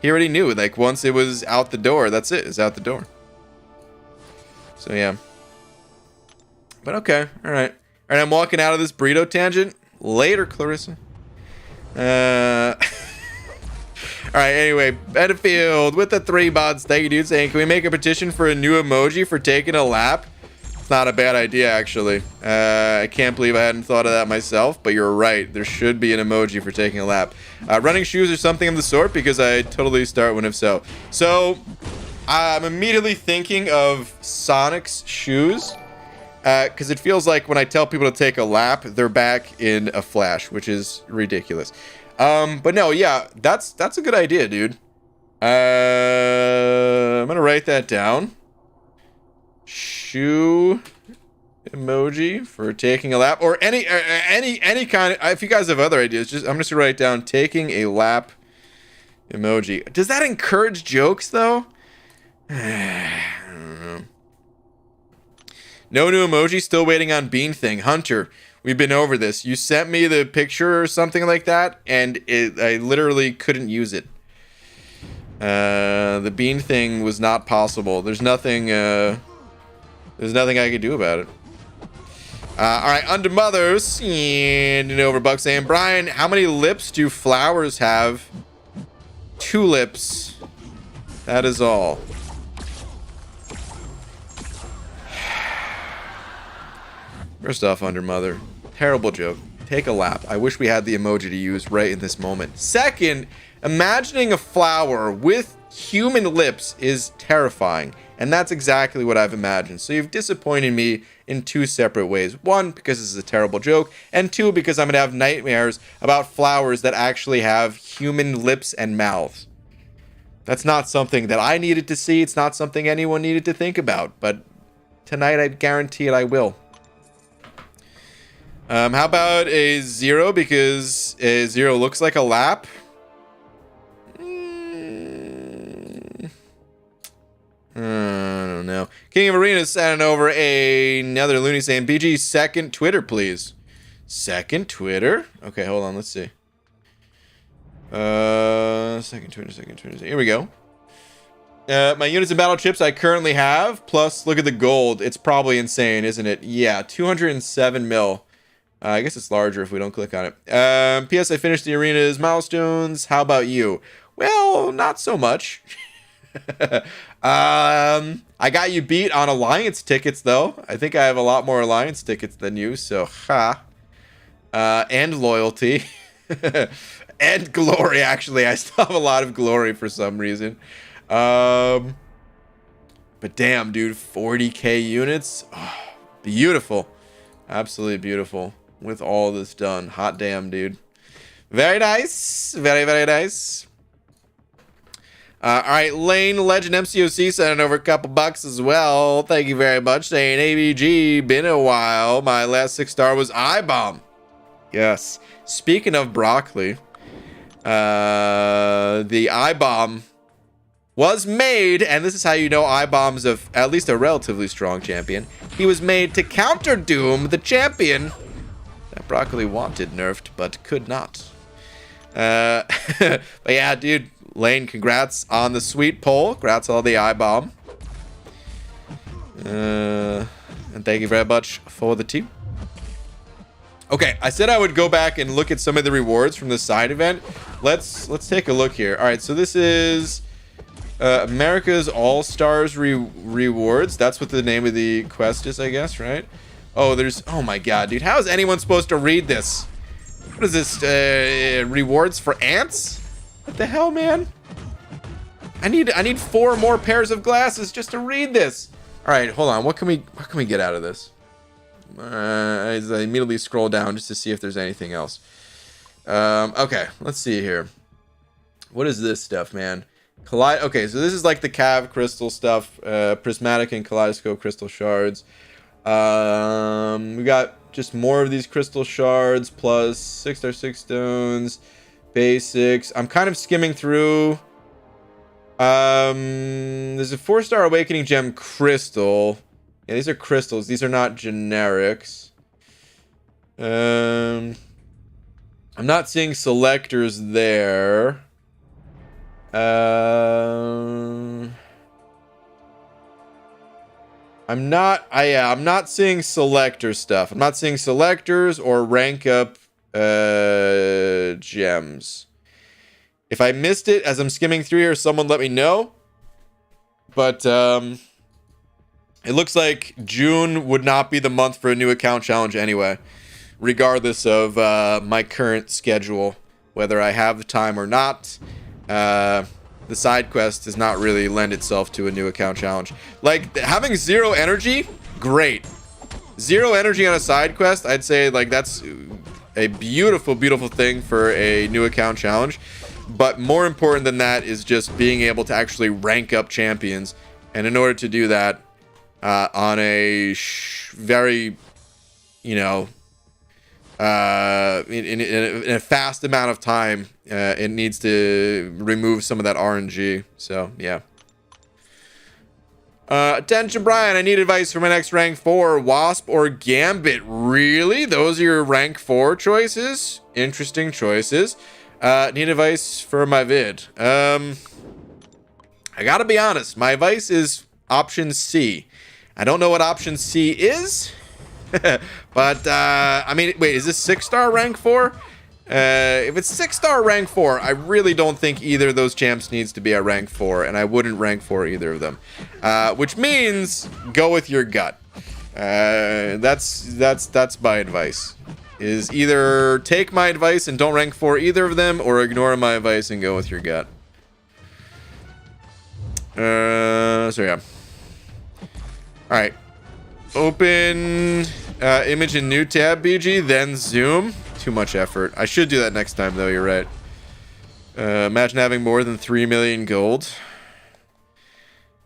[SPEAKER 1] He already knew. Like once it was out the door, that's it. It's out the door. So yeah. But okay, all right. I'm walking out of this burrito tangent. Later, Clarissa. All right, anyway, Battlefield with the 3 mods. Thank you, dude. Saying, can we make a petition for a new emoji for taking a lap? It's not a bad idea, actually. I can't believe I hadn't thought of that myself, but you're right. There should be an emoji for taking a lap. Running shoes or something of the sort, because I totally start one if so. So, I'm immediately thinking of Sonic's shoes, because it feels like when I tell people to take a lap, they're back in a flash, which is ridiculous. But no, yeah, that's a good idea, dude. I'm gonna write that down. Shoe emoji for taking a lap, or any kind of. If you guys have other ideas, I'm just gonna write down taking a lap emoji. Does that encourage jokes though? I don't know. No new emoji. Still waiting on Bean thing. Hunter. We've been over this. You sent me the picture or something like that, and I literally couldn't use it. The bean thing was not possible. There's nothing I could do about it. All right, under mothers and over buck saying, Brian, how many lips do flowers have? 2 lips. That is all. First off, under mother. Terrible joke. Take a lap. I wish we had the emoji to use right in this moment. Second, imagining a flower with human lips is terrifying. And that's exactly what I've imagined. So you've disappointed me in two separate ways. One, because this is a terrible joke. And two, because I'm going to have nightmares about flowers that actually have human lips and mouths. That's not something that I needed to see. It's not something anyone needed to think about. But tonight, I guarantee it, I will. How about a 0? Because a 0 looks like a lap. I don't know. King of Arenas sending over another loony saying, BG, second Twitter, please. Second Twitter? Okay, hold on. Let's see. Second Twitter. Here we go. My units and battle chips I currently have. Plus, look at the gold. It's probably insane, isn't it? Yeah, 207 mil. I guess it's larger if we don't click on it. P.S. I finished the arena's milestones. How about you? Well, not so much. I got you beat on alliance tickets though. I think I have a lot more alliance tickets than you, so and loyalty. And glory, actually. I still have a lot of glory for some reason. But damn, dude, 40k units. Oh, beautiful. Absolutely beautiful. With all this done. Hot damn, dude. Very nice. Very, very nice. All right, Lane Legend MCOC sending over a couple bucks as well. Thank you very much. Saying ABG, been a while. My last 6-star was I-Bomb. Yes. Speaking of broccoli, the I-Bomb was made, and this is how you know I-Bomb's at least a relatively strong champion. He was made to counter Doom, the champion that broccoli wanted nerfed, but could not. But yeah, dude. Lane, congrats on the sweet poll. Congrats on the I-Bomb. And thank you very much for the team. Okay, I said I would go back and look at some of the rewards from the side event. Let's take a look here. All right, so this is America's All-Stars rewards. That's what the name of the quest is, I guess, right? Oh, oh my god, dude. How is anyone supposed to read this? What is this? Rewards for ants? What the hell, man? I need 4 more pairs of glasses just to read this. All right, hold on. What can we get out of this? I immediately scroll down just to see if there's anything else. Okay, let's see here. What is this stuff, man? Okay, so this is like the Cav crystal stuff, prismatic and kaleidoscope crystal shards. We got just more of these crystal shards plus 6-star 6 stones. Basics. I'm kind of skimming through. There's a 4-star awakening gem crystal. Yeah, these are crystals. These are not generics. I'm not seeing selectors there. I'm not seeing selector stuff. I'm not seeing selectors or rank up gems. If I missed it as I'm skimming through here, someone let me know. But it looks like June would not be the month for a new account challenge anyway, regardless of my current schedule, whether I have the time or not. The side quest does not really lend itself to a new account challenge. Like, having 0 energy, great. 0 energy on a side quest, I'd say, like, that's a beautiful, beautiful thing for a new account challenge. But more important than that is just being able to actually rank up champions. And in order to do that, on a very, you know, in a fast amount of time, it needs to remove some of that RNG. So, yeah. Attention, Brian. I need advice for my next rank 4, Wasp or Gambit. Really? Those are your rank 4 choices? Interesting choices. Need advice for my vid. I gotta be honest. My advice is option C. I don't know what option C is. But, I mean, wait, is this 6-star rank 4? If it's 6-star rank 4, I really don't think either of those champs needs to be a rank 4, and I wouldn't rank 4 either of them. Which means go with your gut. That's my advice. Is either take my advice and don't rank 4 either of them, or ignore my advice and go with your gut. So yeah. All right. Open image in new tab, BG, then zoom. Too much effort. I should do that next time, though. You're right. Imagine having more than 3 million gold.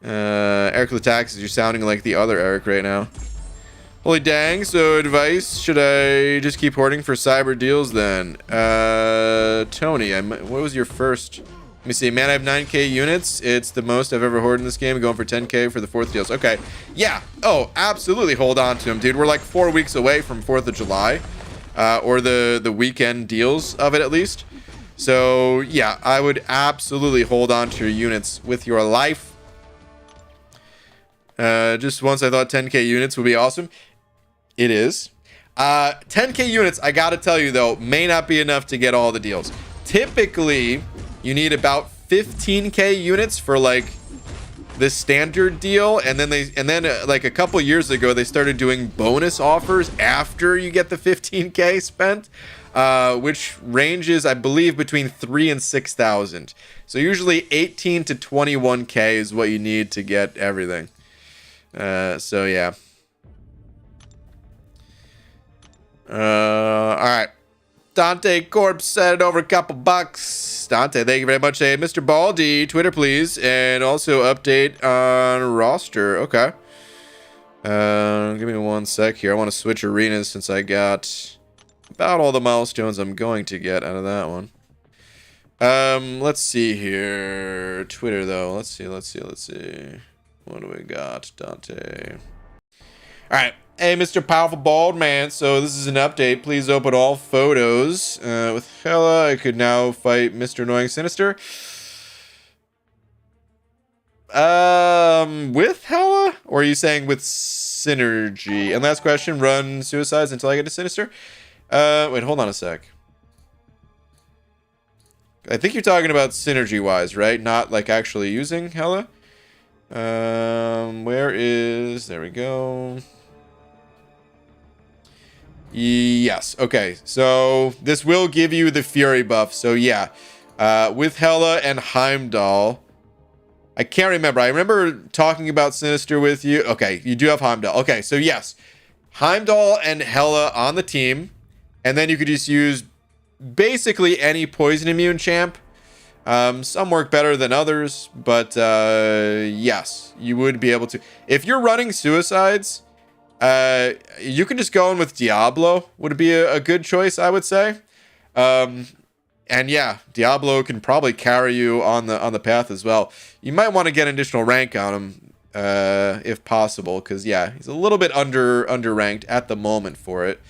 [SPEAKER 1] Eric Lataxis, you're sounding like the other Eric right now. Holy dang. So advice, should I just keep hoarding for cyber deals then? Tony, what was your first? Let me see. Man, I have 9k units. It's the most I've ever hoarded in this game. Going for 10k for the 4th deals. Okay. Yeah. Oh, absolutely hold on to them, dude. We're like 4 weeks away from 4th of July. Or the weekend deals of it, at least. So, yeah, I would absolutely hold on to your units with your life. Just once I thought 10k units would be awesome. It is. 10k units, I gotta tell you, though, may not be enough to get all the deals. Typically, you need about 15k units for, like, the standard deal, and then like a couple years ago they started doing bonus offers after you get the 15k spent, which ranges, I believe, between 3,000 and 6,000. So usually 18 to 21k is what you need to get everything. So yeah. All right. Dante Corpse sent over a couple bucks. Dante, thank you very much. Hey, Mr. Baldy, Twitter, please. And also update on roster. Okay. Give me 1 sec here. I want to switch arenas since I got about all the milestones I'm going to get out of that one. Let's see here. Twitter, though. Let's see. What do we got, Dante? All right. Hey, Mr. Powerful Bald Man. So this is an update. Please open all photos. With Hella, I could now fight Mr. Annoying Sinister. With Hella? Or are you saying with Synergy? And last question, run suicides until I get to Sinister? Wait, hold on a sec. I think you're talking about synergy-wise, right? Not, like, actually using Hella? Where is... There we go. Yes. Okay. So this will give you the Fury buff. So yeah, with Hella and Heimdall, I can't remember. I remember talking about Sinister with you. Okay, you do have Heimdall. Okay, so yes, Heimdall and Hella on the team, and then you could just use basically any poison immune champ. Some work better than others, but yes, you would be able to. If you're running suicides, you can just go in with Diablo. Would be a good choice, I would say. And yeah, Diablo can probably carry you on the path as well. You might want to get an additional rank on him, if possible, because yeah, he's a little bit under ranked at the moment for it.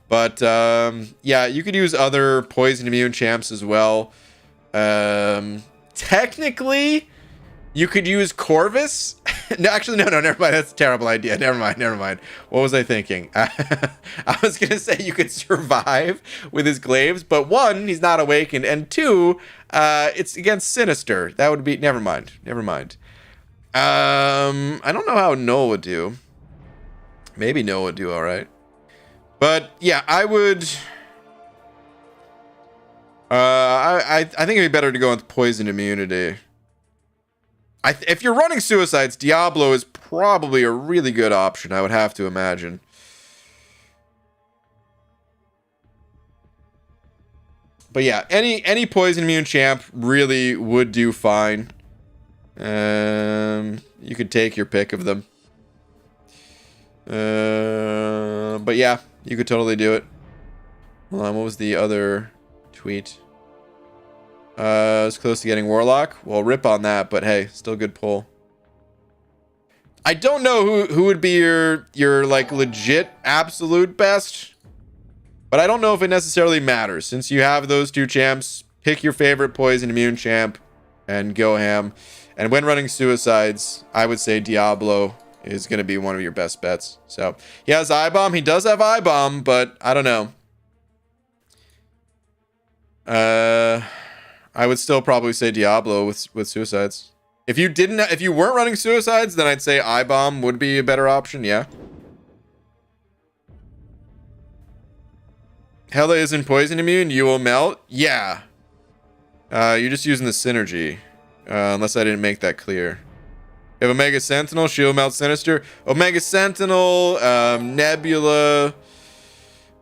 [SPEAKER 1] But yeah, you could use other poison immune champs as well. Technically, you could use Corvus. No, actually, no, never mind. That's a terrible idea. Never mind. What was I thinking? I was going to say you could survive with his glaives, but one, he's not awakened, and two, it's against Sinister. That would be... Never mind. I don't know how Noah would do. Maybe Noah would do all right. But, yeah, I would... I think it'd be better to go with poison immunity. If you're running suicides, Diablo is probably a really good option, I would have to imagine. But yeah, any poison immune champ really would do fine. You could take your pick of them. But yeah, you could totally do it. Hold on, what was the other tweet? I was close to getting Warlock. Well, rip on that, but hey, still good pull. I don't know who would be your like legit absolute best, but I don't know if it necessarily matters. Since you have those two champs, pick your favorite poison immune champ and go ham. And when running suicides, I would say Diablo is going to be one of your best bets. So he has I-Bomb. He does have I-Bomb, but I don't know. I would still probably say Diablo with suicides. If you weren't running suicides, then I'd say I-Bomb would be a better option, yeah. Hella isn't poison immune, you will melt? Yeah. You're just using the synergy. Unless I didn't make that clear. We have Omega Sentinel, Shield Melt, Sinister, Omega Sentinel, Nebula.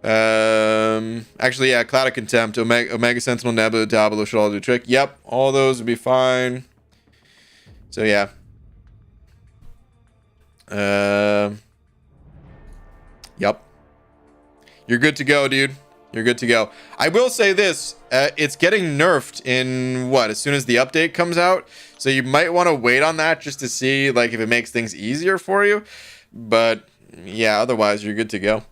[SPEAKER 1] Actually, yeah, Cloud of Contempt, Omega Sentinel, Nebula, Diablo should all do trick. Yep, all those would be fine. So yeah. Yep. You're good to go, dude. You're good to go. I will say this, it's getting nerfed in what, as soon as the update comes out, so you might want to wait on that just to see like if it makes things easier for you, but yeah, otherwise you're good to go.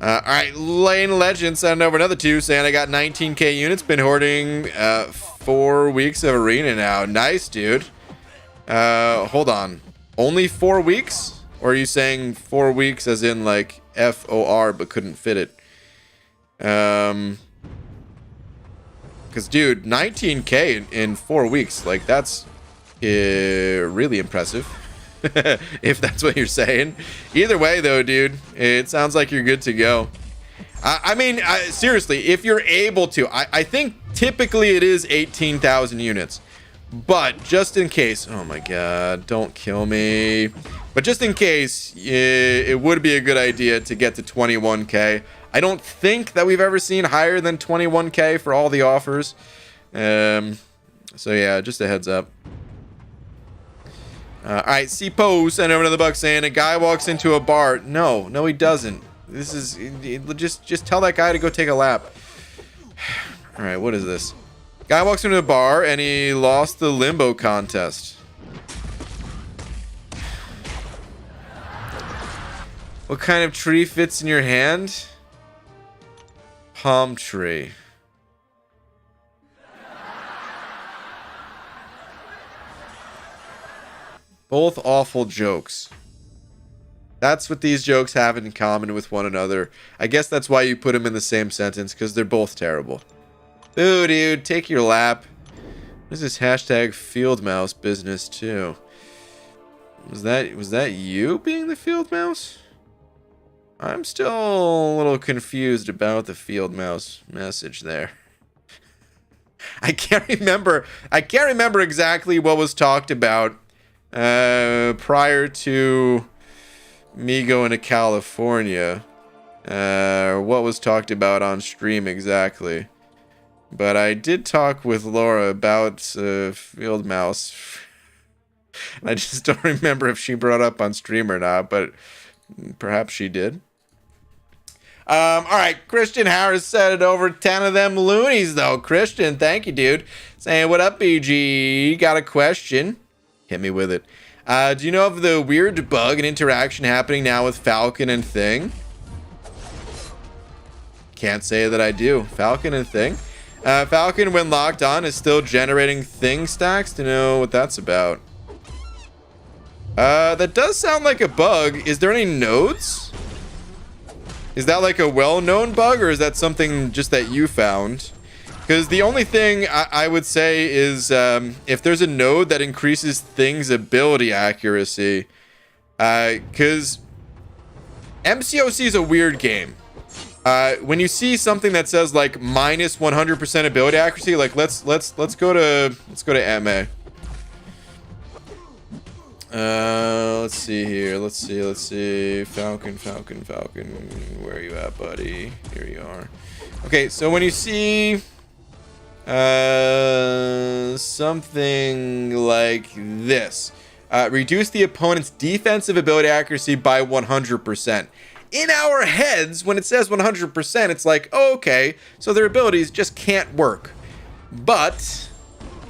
[SPEAKER 1] All right, Lane Legend sending over another 2 saying I got 19k units, been hoarding 4 weeks of arena now. Nice, dude. Hold on, only 4 weeks? Or are you saying 4 weeks as in like FOR but couldn't fit it? Because dude, 19k in 4 weeks, like that's really impressive. If that's what you're saying. Either way though, dude, it sounds like you're good to go. I mean, seriously, if you're able to, I think typically it is 18,000 units. But just in case, oh my god, don't kill me. But just in case, it would be a good idea to get to 21k. I don't think that we've ever seen higher than 21k for all the offers. So yeah, just a heads up. All right, C-Pose sent over another buck saying a guy walks into a bar. No, he doesn't. This is just tell that guy to go take a lap. All right, what is this? Guy walks into a bar and he lost the limbo contest. What kind of tree fits in your hand? Palm tree. Both awful jokes. That's what these jokes have in common with one another. I guess that's why you put them in the same sentence, because they're both terrible. Ooh, dude, take your lap. What is this hashtag field mouse business too? Was that you being the field mouse? I'm still a little confused about the field mouse message there. I can't remember exactly what was talked about prior to me going to California. What was talked about on stream exactly. But I did talk with Laura about field mouse. I just don't remember if she brought up on stream or not, but perhaps she did. All right, Christian Harris said it over 10 of them loonies, though. Christian, thank you, dude. Saying, what up, BG? Got a question? Hit me with it. Do you know of the weird bug and interaction happening now with Falcon and Thing? Can't say that I do. Falcon and Thing? Falcon, when locked on, is still generating Thing stacks. To know what that's about. That does sound like a bug. Is there any nodes? Is that like a well-known bug, or is that something just that you found? Because the only thing I would say is if there's a node that increases Thing's ability accuracy, because MCOC is a weird game. When you see something that says like minus 100% ability accuracy, like let's go to MA. Let's see here. Let's see. Falcon. Where are you at, buddy? Here you are. Okay, so when you see something like this, reduce the opponent's defensive ability accuracy by 100%. In our heads, when it says 100%, it's like, oh, okay, so their abilities just can't work. But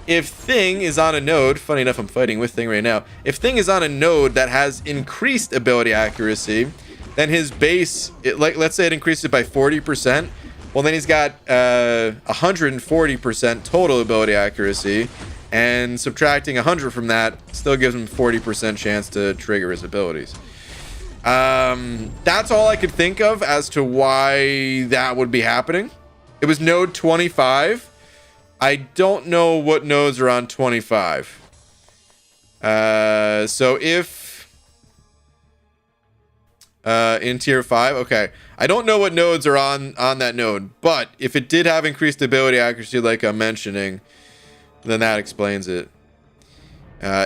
[SPEAKER 1] if Thing is on a node, funny enough, I'm fighting with Thing right now. If Thing is on a node that has increased ability accuracy, then his base, let's say it increases it by 40%. Well, then he's got 140% total ability accuracy, and subtracting 100 from that still gives him 40% chance to trigger his abilities. That's all I could think of as to why that would be happening. It was node 25. I don't know what nodes are on 25. So if in tier 5, okay, I don't know what nodes are on that node, but if it did have increased ability accuracy like I'm mentioning, then that explains it.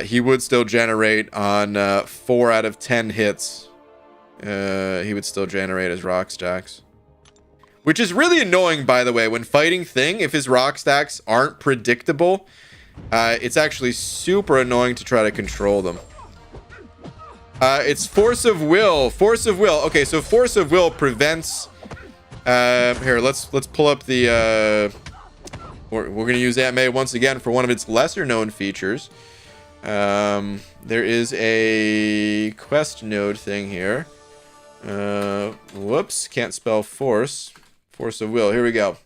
[SPEAKER 1] he would still generate on 4 out of 10 hits. He would still generate his rock stacks. Which is really annoying, by the way, when fighting Thing, if his rock stacks aren't predictable, it's actually super annoying to try to control them. It's Force of Will. Force of Will. Okay, so Force of Will prevents... here, let's pull up the... we're going to use Aunt May once again for one of its lesser-known features. There is a quest node thing here. Whoops, can't spell force. Force of Will. Here we go.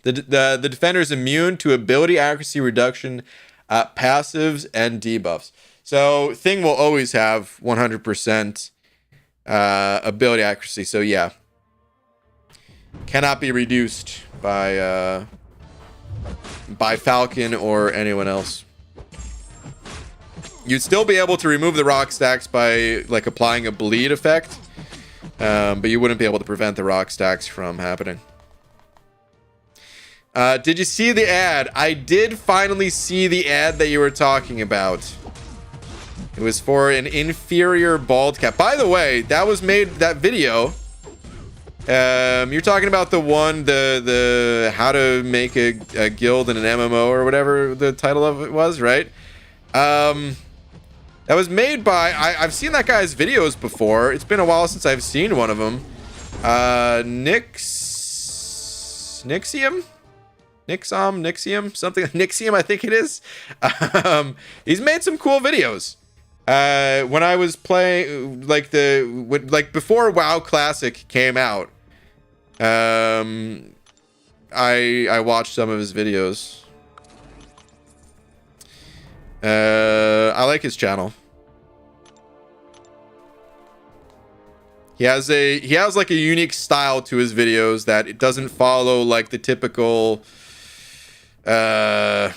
[SPEAKER 1] The defender is immune to ability accuracy reduction, passives, and debuffs. So Thing will always have 100% ability accuracy. So yeah, cannot be reduced by Falcon or anyone else. You'd still be able to remove the rock stacks by like applying a bleed effect. But you wouldn't be able to prevent the rock stacks from happening. Did you see the ad? I did finally see the ad that you were talking about. It was for an inferior bald cap. By the way, that was made, that video. You're talking about the one, the how to make a guild in an MMO or whatever the title of it was, right? That was made by, I've seen that guy's videos before. It's been a while since I've seen one of them. Nixium, something, Nixium, I think it is. He's made some cool videos. When I was playing, like before WoW Classic came out, I watched some of his videos. I like his channel. He has like a unique style to his videos that it doesn't follow like the typical I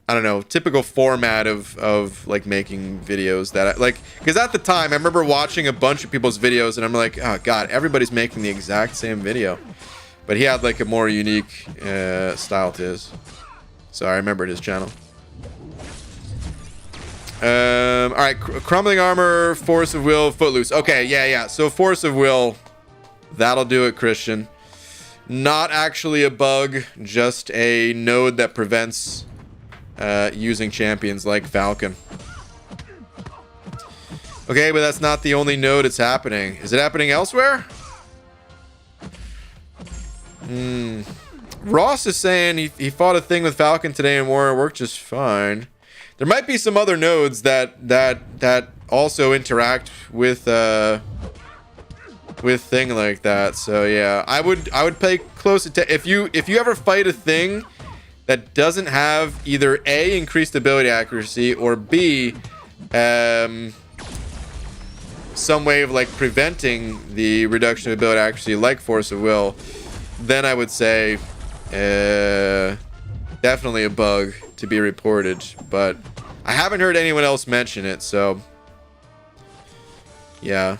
[SPEAKER 1] don't know, typical format of like making videos that because at the time I remember watching a bunch of people's videos and I'm like, oh god, everybody's making the exact same video. But he had like a more unique style to his. So I remembered his channel. All right, crumbling armor, force of will, footloose. Okay, yeah. So force of will, that'll do it, Christian. Not actually a bug, just a node that prevents using champions like Falcon. Okay, but that's not the only node it's happening. Is it happening elsewhere? Ross is saying he fought a thing with Falcon today and war. It worked just fine. There might be some other nodes that also interact with thing like that. So yeah, I would pay close attention if you ever fight a thing that doesn't have either A, increased ability accuracy, or B, some way of like preventing the reduction of ability accuracy like force of will, then I would say definitely a bug to be reported, but I haven't heard anyone else mention it, so yeah.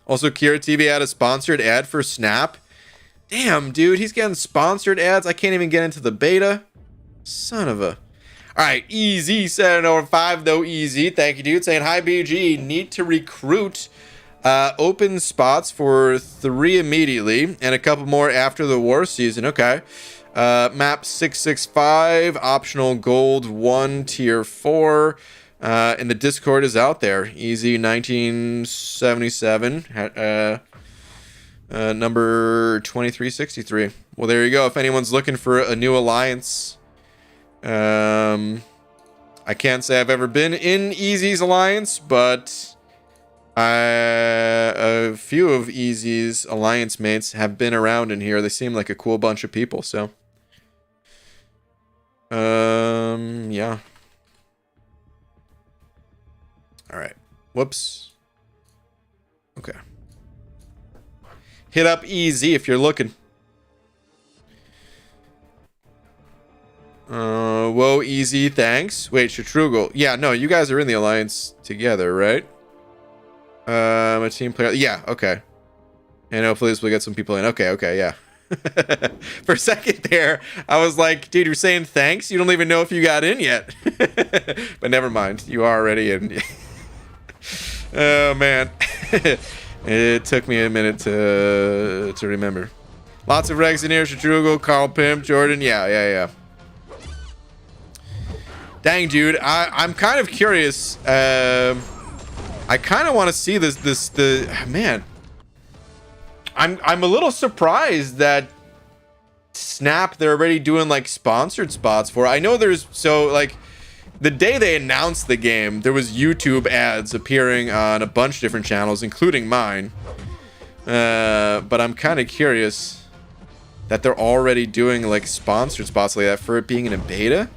[SPEAKER 1] Also, Kira TV had a sponsored ad for Snap. Damn, dude, he's getting sponsored ads. I can't even get into the beta. Son of a... Alright, Easy said over 5 though. Easy, thank you, dude. Saying, hi, BG. Need to recruit open spots for 3 immediately and a couple more after the war season. Okay. Map 665, optional gold 1, tier 4. And the Discord is out there. Easy 1977. Number 2363. Well, there you go. If anyone's looking for a new alliance, I can't say I've ever been in Easy's alliance, but a few of Easy's alliance mates have been around in here. They seem like a cool bunch of people, so yeah. All right. Whoops. Okay. Hit up Easy if you're looking. Whoa, Easy, thanks. Wait, Shatrugal. Yeah, no, you guys are in the alliance together, right? A team player. Yeah, okay. And hopefully this will get some people in. Okay, yeah. For a second there, I was like, dude, you're saying thanks? You don't even know if you got in yet. But never mind. You are already in. Oh, man. It took me a minute to remember. Lots of Regs in here. Shadrugal, Carl Pimp, Jordan. Yeah. Dang, dude. I'm kind of curious. I kind of want to see man. I'm a little surprised that Snap, they're already doing like sponsored spots for it. I know there's like the day they announced the game, there was YouTube ads appearing on a bunch of different channels, including mine. But I'm kind of curious that they're already doing like sponsored spots like that for it being in a beta.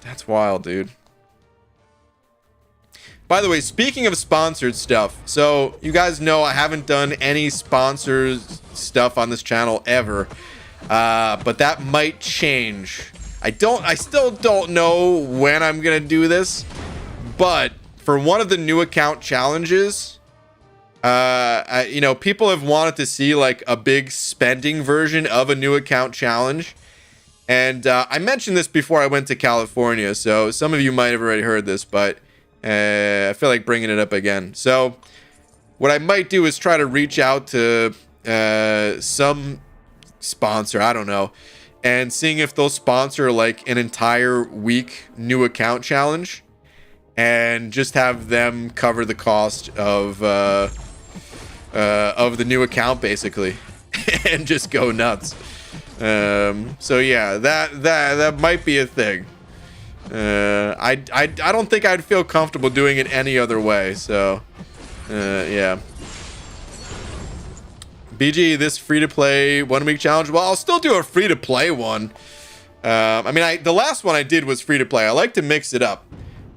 [SPEAKER 1] That's wild, dude. By the way, speaking of sponsored stuff, so you guys know I haven't done any sponsored stuff on this channel ever, but that might change. I still don't know when I'm gonna do this, but for one of the new account challenges, you know, people have wanted to see like a big spending version of a new account challenge. And I mentioned this before I went to California, so some of you might have already heard this, but I feel like bringing it up again. So what I might do is try to reach out to some sponsor, I don't know, and seeing if they'll sponsor like an entire week new account challenge and just have them cover the cost of the new account basically and just go nuts. So yeah, that might be a thing. I don't think I'd feel comfortable doing it any other way. So, yeah. BG, this free-to-play 1 week challenge. Well, I'll still do a free-to-play one. I mean, the last one I did was free-to-play. I like to mix it up.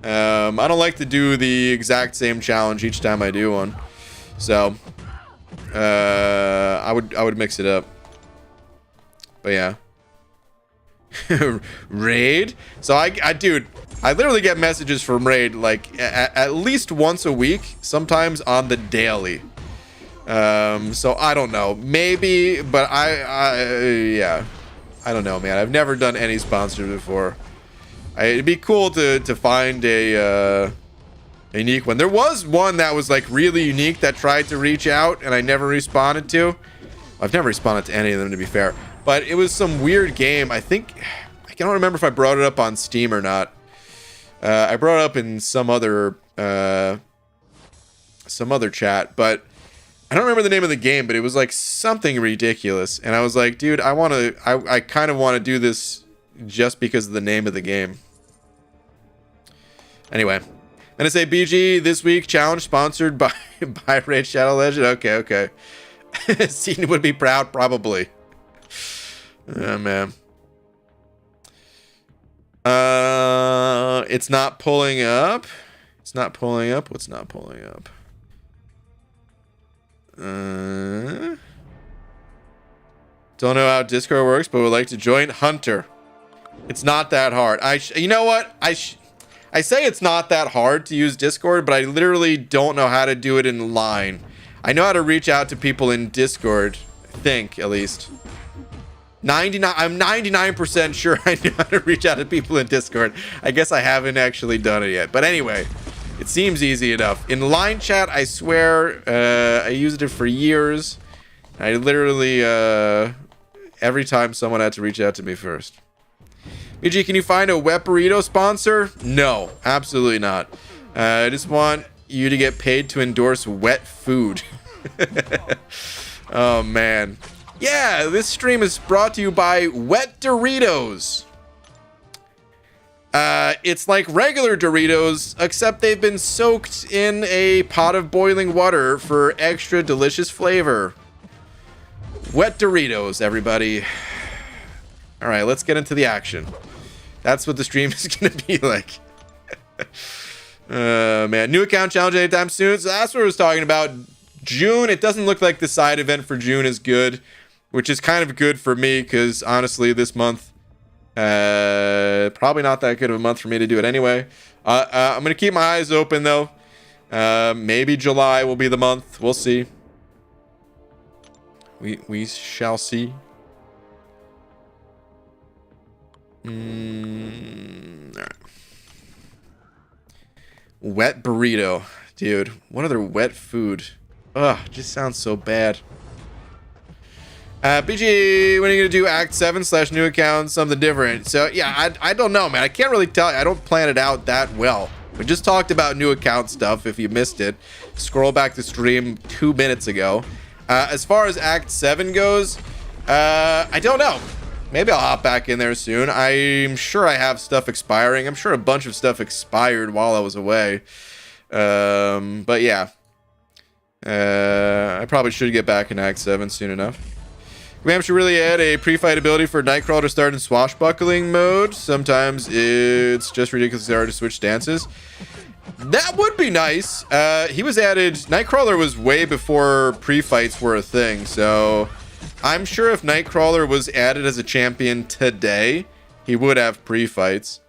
[SPEAKER 1] I don't like to do the exact same challenge each time I do one. So, I would mix it up. But yeah. Raid. So dude, I literally get messages from Raid like at least once a week, sometimes on the daily. So I don't know, maybe, but yeah, I don't know, man. I've never done any sponsors before. It'd be cool to find a unique one. There was one that was like really unique that tried to reach out and I never responded to. I've never responded to any of them, to be fair. But it was some weird game. I don't remember if I brought it up on Steam or not. I brought it up in some other chat, but I don't remember the name of the game, but it was like something ridiculous. And I was like, dude, I kind of want to do this just because of the name of the game. Anyway, I'm gonna say BG this week challenge sponsored by Raid Shadow Legend. Okay. Scene would be proud, probably. Oh, man. It's not pulling up. It's not pulling up. What's not pulling up? Don't know how Discord works, but would like to join Hunter. It's not that hard. You know what? I say it's not that hard to use Discord, but I literally don't know how to do it in line. I know how to reach out to people in Discord. I think, at least. I'm 99% sure I know how to reach out to people in Discord. I guess I haven't actually done it yet. But anyway, it seems easy enough. In line chat, I swear, I used it for years. I literally, every time someone had to reach out to me first. BG, can you find a wet burrito sponsor? No, absolutely not. I just want you to get paid to endorse wet food. Oh, man. Yeah, this stream is brought to you by Wet Doritos. It's like regular Doritos, except they've been soaked in a pot of boiling water for extra delicious flavor. Wet Doritos, everybody. All right, let's get into the action. That's what the stream is going to be like. Man, new account challenge anytime soon. So that's what I was talking about. June, it doesn't look like the side event for June is good, which is kind of good for me because honestly, this month, probably not that good of a month for me to do it anyway. I'm going to keep my eyes open though. Maybe July will be the month. We'll see. We shall see. All right. Wet burrito. Dude, what other wet food? Ugh, just sounds so bad. BG, when are you gonna do Act 7 / new account, something different? So yeah, I don't know, man. I can't really tell. I don't plan it out that well. We just talked about new account stuff. If you missed it, scroll back the stream 2 minutes ago. As far as Act 7 goes, I don't know. Maybe I'll hop back in there soon. I'm sure I have stuff expiring. I'm sure a bunch of stuff expired while I was away. But yeah. I probably should get back in Act 7 soon enough. Command should really add a pre-fight ability for Nightcrawler to start in swashbuckling mode. Sometimes it's just ridiculously hard to switch stances. That would be nice. He was added... Nightcrawler was way before pre-fights were a thing, so... I'm sure if Nightcrawler was added as a champion today, he would have pre-fights.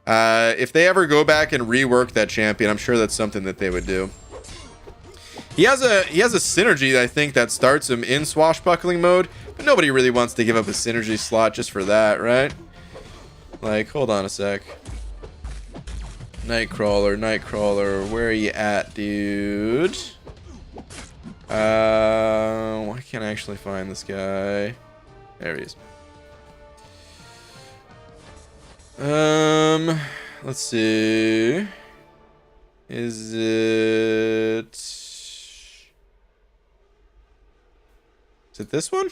[SPEAKER 1] If they ever go back and rework that champion, I'm sure that's something that they would do. He has a synergy, I think, that starts him in swashbuckling mode, but nobody really wants to give up a synergy slot just for that, right? Like, hold on a sec. Nightcrawler, where are you at, dude? Why can't I actually find this guy? There he is. Let's see. Is it this one?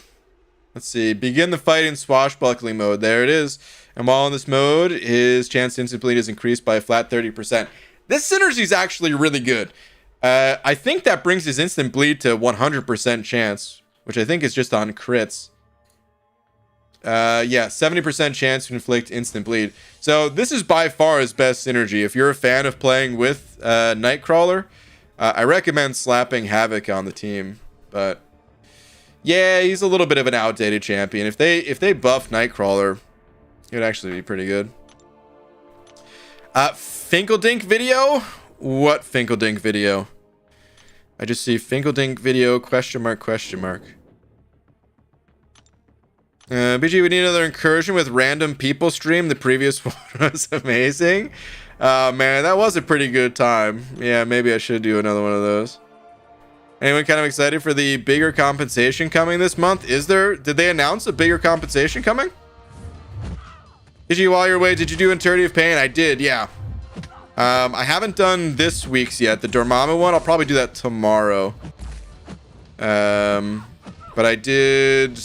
[SPEAKER 1] Let's see. Begin the fight in swashbuckling mode. There it is. And while in this mode, his chance to instant bleed is increased by a flat 30%. This synergy is actually really good. I think that brings his instant bleed to 100% chance, which I think is just on crits. Yeah, 70% chance to inflict instant bleed. So this is by far his best synergy. If you're a fan of playing with Nightcrawler, I recommend slapping Havoc on the team. But yeah, he's a little bit of an outdated champion. If they buff Nightcrawler, it would actually be pretty good. Finkeldink video? What Finkeldink video? I just see Finkeldink video question mark. BG, we need another incursion with random people stream. The previous one was amazing. Man, that was a pretty good time. Yeah, maybe I should do another one of those. Anyone kind of excited for the bigger compensation coming this month? Did they announce a bigger compensation coming? BG, while you're away, did you do Eternity of Pain? I did, yeah. I haven't done this week's yet. The Dormammu one, I'll probably do that tomorrow. But I did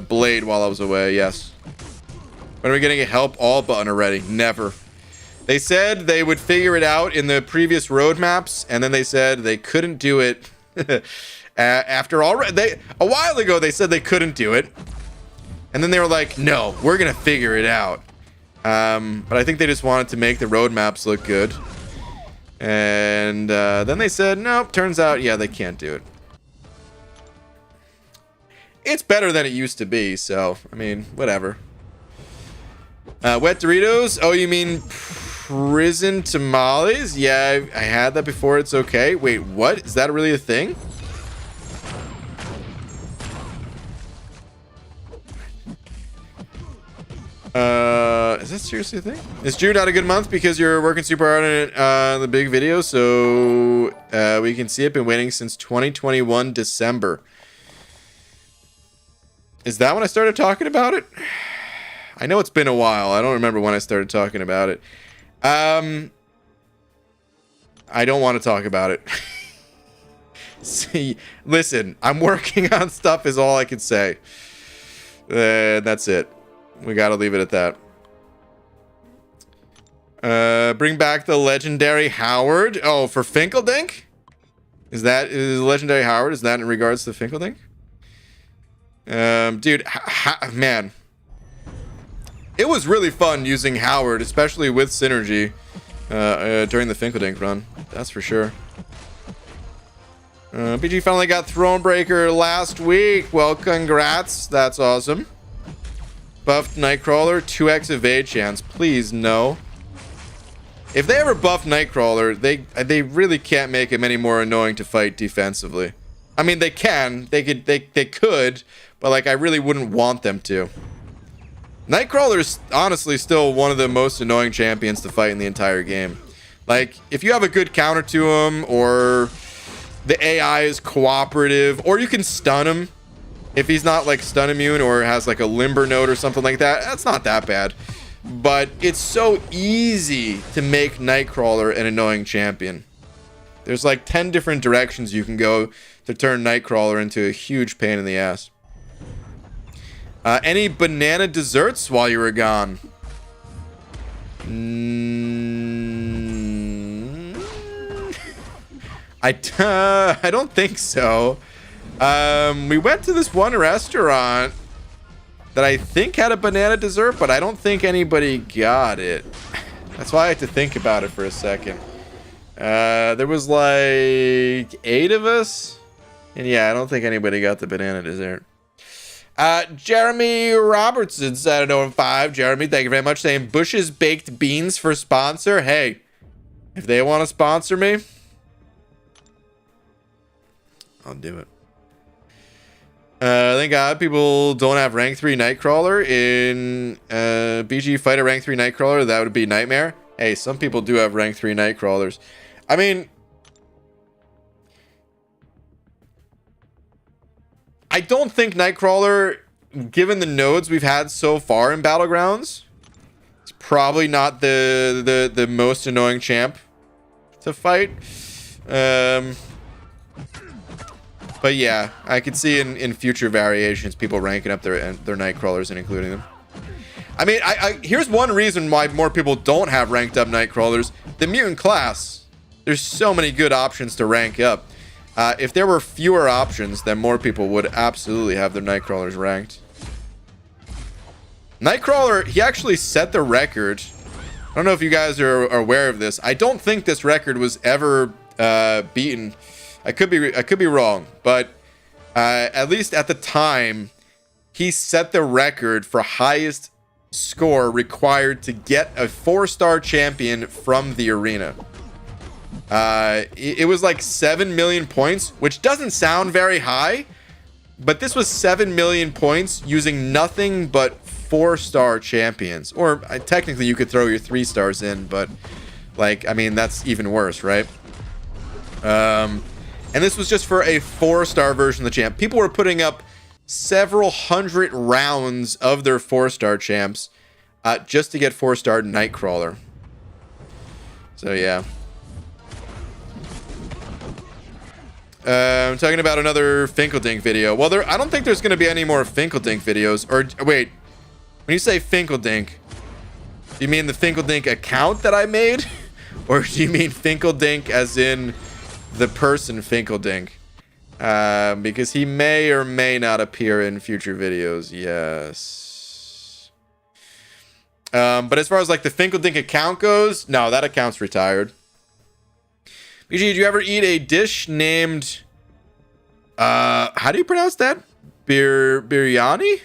[SPEAKER 1] Blade while I was away, yes. When are we getting a help all button already? Never. They said they would figure it out in the previous roadmaps, and then they said they couldn't do it. After all, a while ago they said they couldn't do it. And then they were like, no, we're going to figure it out. But I think they just wanted to make the roadmaps look good. And then they said, nope, turns out, yeah, they can't do it. It's better than it used to be, so, I mean, whatever. Wet Doritos? Oh, you mean prison tamales? Yeah, I had that before, it's okay. Wait, what? Is that really a thing? Is that seriously a thing? Is June not a good month because you're working super hard on it, the big video? So, we can see it. Been waiting since 2021 December. Is that when I started talking about it? I know it's been a while. I don't remember when I started talking about it. I don't want to talk about it. See, listen, I'm working on stuff is all I can say. That's it. We gotta leave it at that. Bring back the legendary Howard. Oh, for Finkeldink? Is legendary Howard? Is that in regards to Finkeldink? Dude, man. It was really fun using Howard, especially with synergy, during the Finkeldink run. That's for sure. BG finally got Thronebreaker last week. Well, congrats. That's awesome. Buffed Nightcrawler, 2x evade chance. Please, no. If they ever buff Nightcrawler, they really can't make him any more annoying to fight defensively. I mean, they can. They could, but like I really wouldn't want them to. Nightcrawler's honestly still one of the most annoying champions to fight in the entire game. Like, if you have a good counter to him, or the AI is cooperative, or you can stun him if he's not like stun immune or has like a limber node or something like that, that's not that bad. But it's so easy to make Nightcrawler an annoying champion. There's like 10 different directions you can go to turn Nightcrawler into a huge pain in the ass. Any banana desserts while you were gone? I don't think so. We went to this one restaurant that I think had a banana dessert, but I don't think anybody got it. That's why I had to think about it for a second. There was like 8 of us, and yeah, I don't think anybody got the banana dessert. Jeremy Robertson said 0-5. Jeremy, thank you very much. Saying Bush's Baked Beans for sponsor. Hey, if they want to sponsor me, I'll do it. Thank God people don't have rank 3 Nightcrawler in BG Fighter rank 3 Nightcrawler. That would be nightmare. Hey, some people do have rank 3 Nightcrawlers. I mean, I don't think Nightcrawler, given the nodes we've had so far in Battlegrounds, it's probably not the most annoying champ to fight. But yeah, I could see in future variations people ranking up their Nightcrawlers and including them. I mean, here's one reason why more people don't have ranked up Nightcrawlers. The mutant class. There's so many good options to rank up. If there were fewer options, then more people would absolutely have their Nightcrawlers ranked. Nightcrawler, he actually set the record. I don't know if you guys are aware of this. I don't think this record was ever beaten. I could be wrong, but at least at the time, he set the record for highest score required to get a 4-star champion from the arena. It was like 7 million points, which doesn't sound very high, but this was 7 million points using nothing but 4-star champions. Or technically you could throw your 3 stars in, but like, I mean, that's even worse, right? And this was just for a 4-star version of the champ. People were putting up several hundred rounds of their 4-star champs just to get 4-star Nightcrawler. So yeah. I'm talking about another Finkeldink video. Well, I don't think there's going to be any more Finkeldink videos. Or wait, when you say Finkeldink, do you mean the Finkeldink account that I made? Or do you mean Finkeldink as in the person Finkeldink? Because he may or may not appear in future videos. Yes. But as far as like the Finkeldink account goes, no, that account's retired. BG, did you ever eat a dish named, how do you pronounce that? Biryani?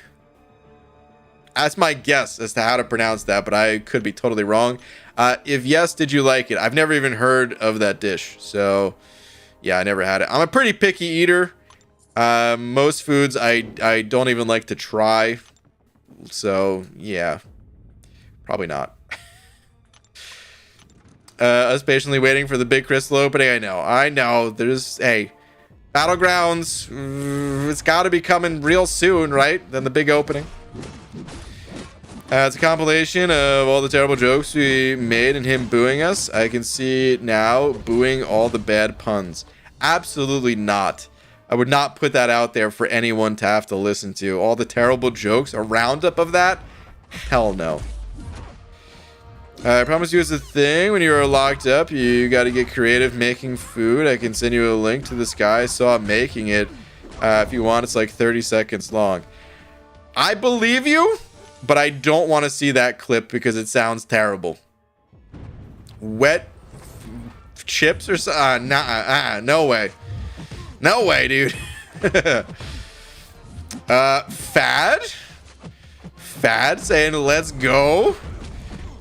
[SPEAKER 1] That's my guess as to how to pronounce that, but I could be totally wrong. If yes, did you like it? I've never even heard of that dish, so yeah, I never had it. I'm a pretty picky eater. Most foods I don't even like to try, so yeah, probably not. Us patiently waiting for the big crystal opening. I know. There's, hey, Battlegrounds, it's got to be coming real soon, right? Then the big opening. It's a compilation of all the terrible jokes we made and him booing us. I can see now booing all the bad puns. Absolutely not. I would not put that out there for anyone to have to listen to. All the terrible jokes, a roundup of that? Hell no. I promise you it's a thing. When you are locked up, you got to get creative making food. I can send you a link to this guy I saw making it. If you want, it's like 30 seconds long. I believe you, but I don't want to see that clip because it sounds terrible. Wet chips or something? No way. No way, dude. Fad saying let's go.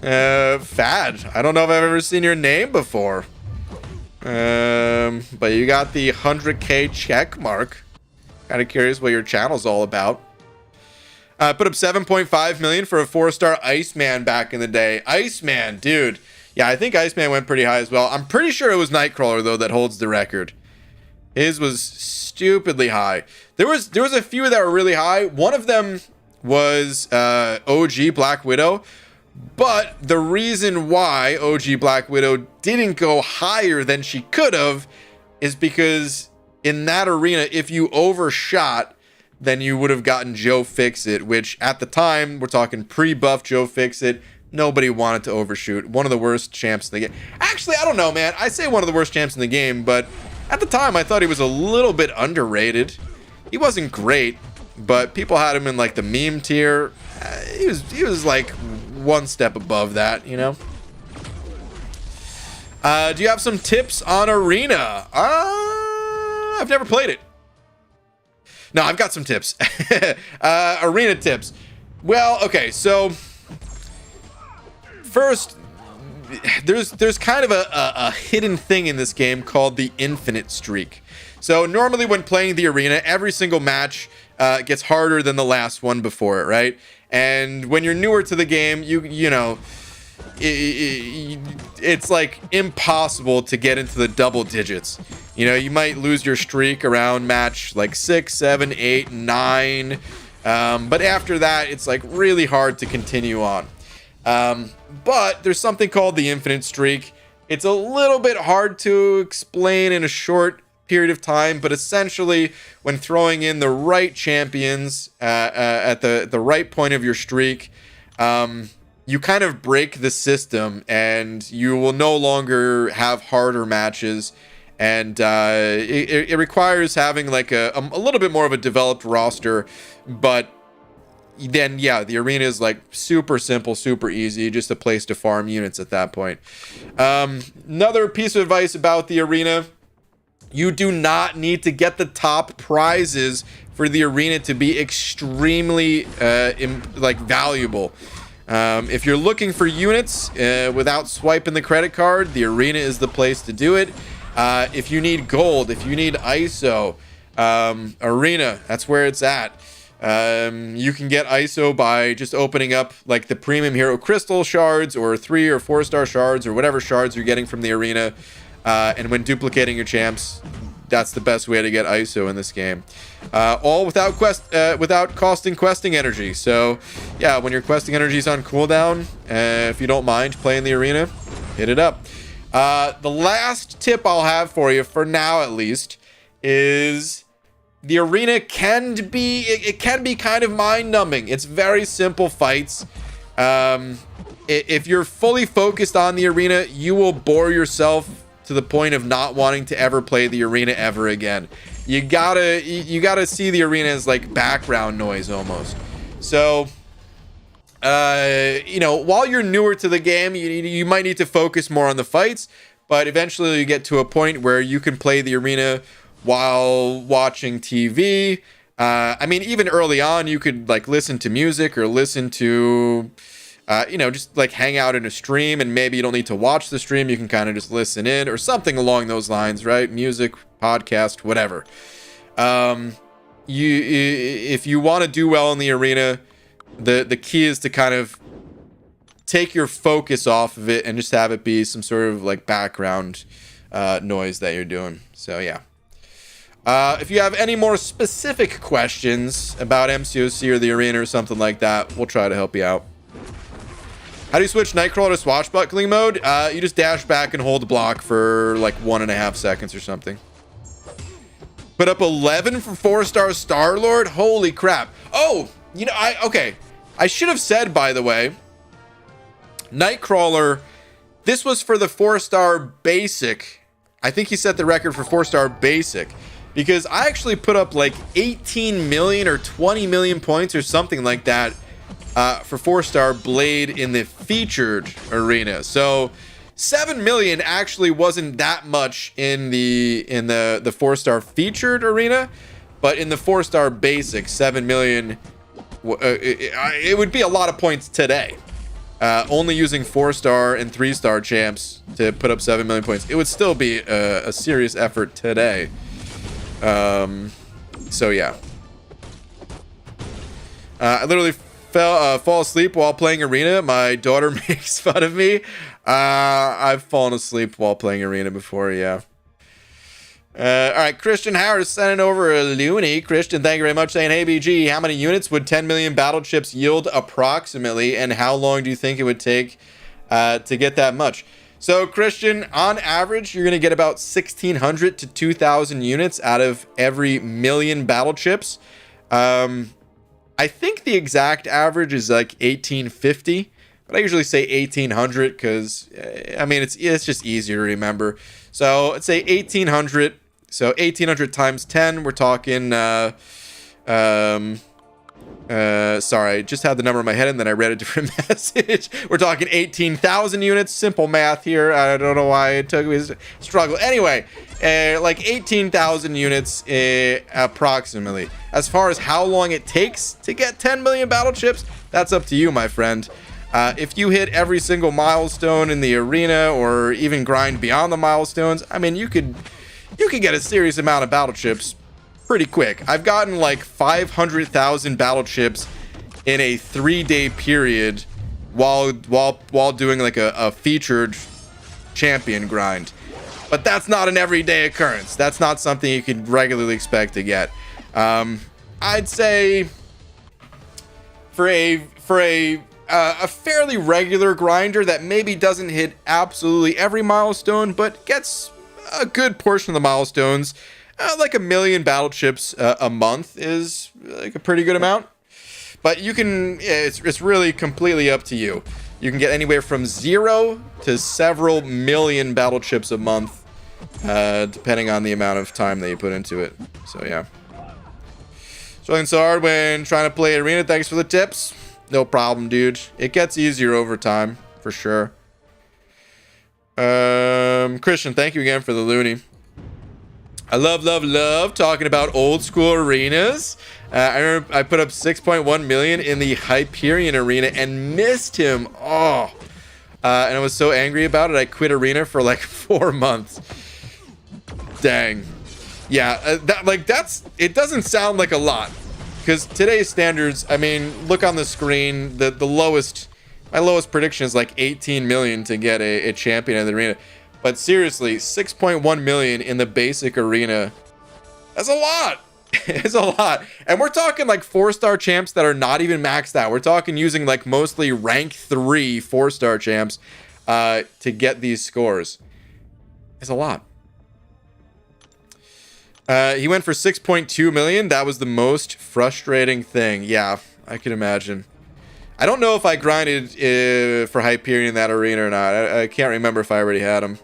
[SPEAKER 1] Fad, I don't know if I've ever seen your name before. But you got the 100K check mark. Kind of curious what your channel's all about. Put up 7.5 million for a 4-star Iceman back in the day. Iceman, dude. Yeah, I think Iceman went pretty high as well. I'm pretty sure it was Nightcrawler though that holds the record. His was stupidly high. There was a few that were really high. One of them was OG Black Widow. But the reason why OG Black Widow didn't go higher than she could have is because in that arena, if you overshot, then you would have gotten Joe Fixit, which at the time, we're talking pre-buff Joe Fixit, nobody wanted to overshoot. One of the worst champs in the game. Actually, I don't know, man. I say one of the worst champs in the game, but at the time, I thought he was a little bit underrated. He wasn't great, but people had him in like the meme tier. He was like one step above that, you know? Do you have some tips on Arena? I've never played it. No, I've got some tips. Arena tips. Well, okay, so first, there's kind of a hidden thing in this game called the infinite streak. So normally when playing the arena, every single match gets harder than the last one before it, right? And when you're newer to the game, you know, it's like impossible to get into the double digits. You know, you might lose your streak around match like 6, 7, 8, 9. But after that, it's like really hard to continue on. But there's something called the infinite streak. It's a little bit hard to explain in a short period of time, but essentially when throwing in the right champions at the right point of your streak, you kind of break the system and you will no longer have harder matches. And it requires having like a little bit more of a developed roster, but then yeah, the arena is like super simple, super easy, just a place to farm units at that point. Another piece of advice about the arena: you do not need to get the top prizes for the arena to be extremely valuable. If you're looking for units without swiping the credit card, the arena is the place to do it. If you need gold, if you need ISO, arena, that's where it's at. You can get ISO by just opening up like the premium hero crystal shards or 3 or 4-star shards or whatever shards you're getting from the arena. And when duplicating your champs, that's the best way to get ISO in this game. All without costing questing energy. So yeah, when your questing energy is on cooldown, if you don't mind playing the arena, hit it up. The last tip I'll have for you, for now at least, is the arena can be kind of mind-numbing. It's very simple fights. If you're fully focused on the arena, you will bore yourself to the point of not wanting to ever play the arena ever again. You gotta see the arena as like background noise almost. So you know, while you're newer to the game, you might need to focus more on the fights, but eventually you get to a point where you can play the arena while watching TV. I mean, even early on, you could like listen to music or listen to, you know, just like hang out in a stream, and maybe you don't need to watch the stream. You can kind of just listen in or something along those lines, right? Music, podcast, whatever. If you want to do well in the arena, the key is to kind of take your focus off of it and just have it be some sort of like background noise that you're doing. So yeah. If you have any more specific questions about MCOC or the arena or something like that, we'll try to help you out. How do you switch Nightcrawler to swashbuckling mode? You just dash back and hold block for like 1.5 seconds or something. Put up 11 for 4-star Star-Lord? Holy crap. Oh, you know, I should have said, by the way, Nightcrawler, this was for the 4-star basic. I think he set the record for 4-star basic, because I actually put up like 18 million or 20 million points or something like that for 4-star Blade in the featured arena. So 7 million actually wasn't that much in the 4-star featured arena, but in the 4-star basic, 7 million, it would be a lot of points today. only using 4-star and 3-star champs to put up 7 million points, it would still be a serious effort today. So yeah. I literally fall asleep while playing Arena. My daughter makes fun of me. I've fallen asleep while playing Arena before, yeah. All right, Christian Howard is sending over a loony. Christian, thank you very much, saying, hey, BG, how many units would 10 million battle chips yield approximately, and how long do you think it would take to get that much? So, Christian, on average, you're going to get about 1,600 to 2,000 units out of every million battle chips. I think the exact average is like 1,850, but I usually say 1,800 because, I mean, it's just easier to remember. So, let's say 1,800. So 1,800 times 10, we're talking, sorry, I just had the number in my head and then I read a different message. We're talking 18,000 units. Simple math here. I don't know why it took me a struggle. Anyway, like 18,000 units approximately. As far as how long it takes to get 10 million battle chips, that's up to you, my friend. If you hit every single milestone in the arena or even grind beyond the milestones, I mean, you could get a serious amount of battle chips pretty quick. I've gotten like 500,000 battle chips in a 3-day period while doing like a featured champion grind. But that's not an everyday occurrence. That's not something you can regularly expect to get. I'd say for a fairly regular grinder that maybe doesn't hit absolutely every milestone, but gets a good portion of the milestones, like 1 million battle chips a month is like a pretty good amount. But you can, it's really completely up to you. You can get anywhere from 0 to several million battle chips a month, depending on the amount of time that you put into it. So yeah. Struggling so hard when trying to play Arena. Thanks for the tips. No problem, dude. It gets easier over time, for sure. Christian, thank you again for the loony. I love talking about old school arenas. I remember I put up 6.1 million in the Hyperion arena and missed him. And I was so angry about it, I quit Arena for like 4 months. Dang. Yeah, it doesn't sound like a lot. Because today's standards, I mean, look on the screen, my lowest prediction is like 18 million to get a champion in the arena. But seriously, 6.1 million in the basic arena, that's a lot. It's a lot. And we're talking like 4-star champs that are not even maxed out. We're talking using like mostly rank 3 4-star champs to get these scores. It's a lot. He went for 6.2 million. That was the most frustrating thing. Yeah, I can imagine. I don't know if I grinded for Hyperion in that arena or not. I can't remember if I already had him.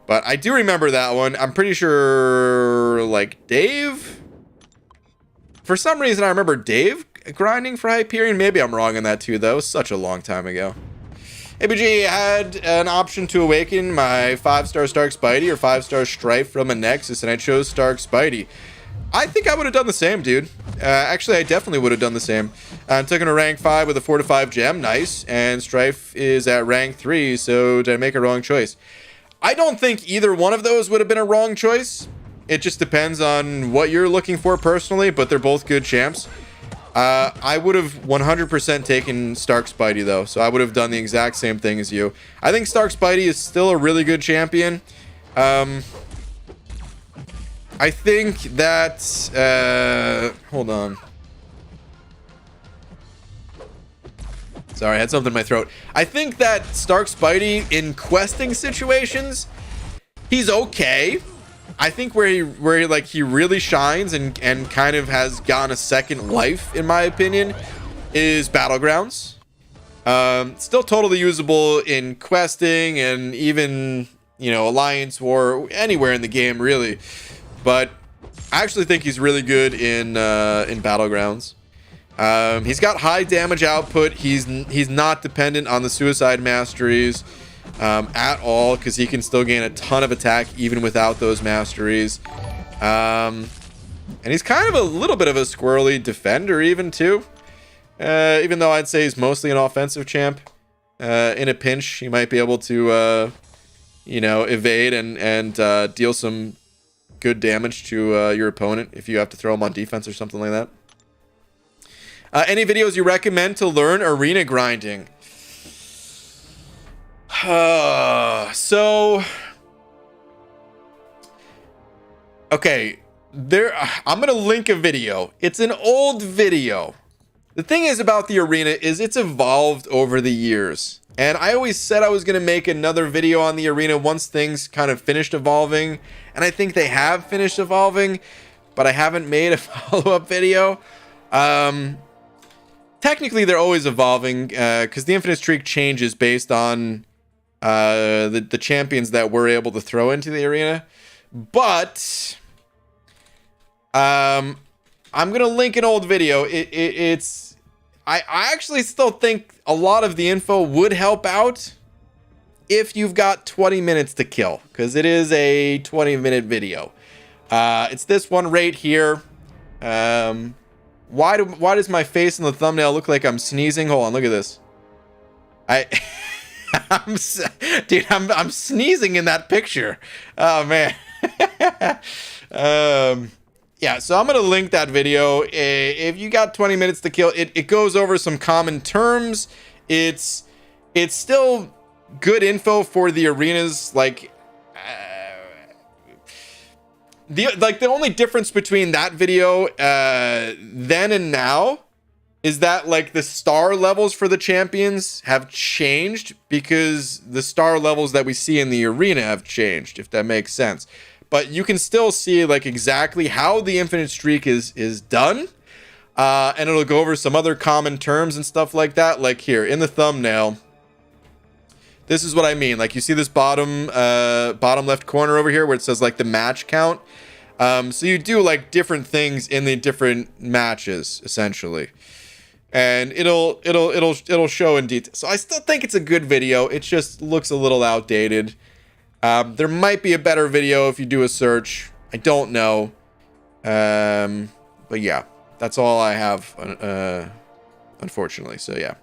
[SPEAKER 1] But I do remember that one. I'm pretty sure, like, Dave? For some reason, I remember Dave grinding for Hyperion. Maybe I'm wrong on that too, though. It was such a long time ago. ABG had an option to awaken my 5-star Stark Spidey or 5-star Strife from a Nexus, and I chose Stark Spidey. I think I would have done the same, dude. Actually, I definitely would have done the same. I took him to rank 5 with a 4-5 gem. Nice. And Strife is at rank 3, so did I make a wrong choice? I don't think either one of those would have been a wrong choice. It just depends on what you're looking for personally, but they're both good champs. I would have 100% taken Stark Spidey, though, so I would have done the exact same thing as you. I think Stark Spidey is still a really good champion. I think that... hold on. Sorry, I had something in my throat. I think that Stark Spidey in questing situations, he's okay. I think where he really shines and kind of has gotten a second life, in my opinion, is Battlegrounds. Still totally usable in questing and even, you know, Alliance War, anywhere in the game, really. But I actually think he's really good in Battlegrounds. He's got high damage output. He's not dependent on the suicide masteries at all, because he can still gain a ton of attack even without those masteries. And he's kind of a little bit of a squirrely defender even too. Even though I'd say he's mostly an offensive champ. in a pinch, you might be able to, you know, evade and deal some good damage to your opponent if you have to throw them on defense or something like that. Any videos you recommend to learn arena grinding? So, okay, I'm gonna link a video. It's an old video. The thing is about the arena is it's evolved over the years. And I always said I was going to make another video on the arena once things kind of finished evolving. And I think they have finished evolving, but I haven't made a follow-up video. Technically, they're always evolving because the infinite streak changes based on the champions that we're able to throw into the arena. But I'm going to link an old video. I actually still think a lot of the info would help out if you've got 20 minutes to kill, because it is a 20-minute video. It's this one right here. Why does my face in the thumbnail look like I'm sneezing? Hold on, look at this. I'm sneezing in that picture. Oh man. Yeah, so I'm going to link that video. If you got 20 minutes to kill, it goes over some common terms. It's still good info for the arenas. Like, the only difference between that video then and now is that, like, the star levels for the champions have changed because the star levels that we see in the arena have changed, if that makes sense. But you can still see, like, exactly how the infinite streak is done. And it'll go over some other common terms and stuff like that. Like here, in the thumbnail, this is what I mean. Like, you see this bottom left corner over here where it says, like, the match count. So you do, like, different things in the different matches, essentially. And it'll show in detail. So I still think it's a good video. It just looks a little outdated. There might be a better video if you do a search. I don't know. But yeah, that's all I have, unfortunately. So yeah.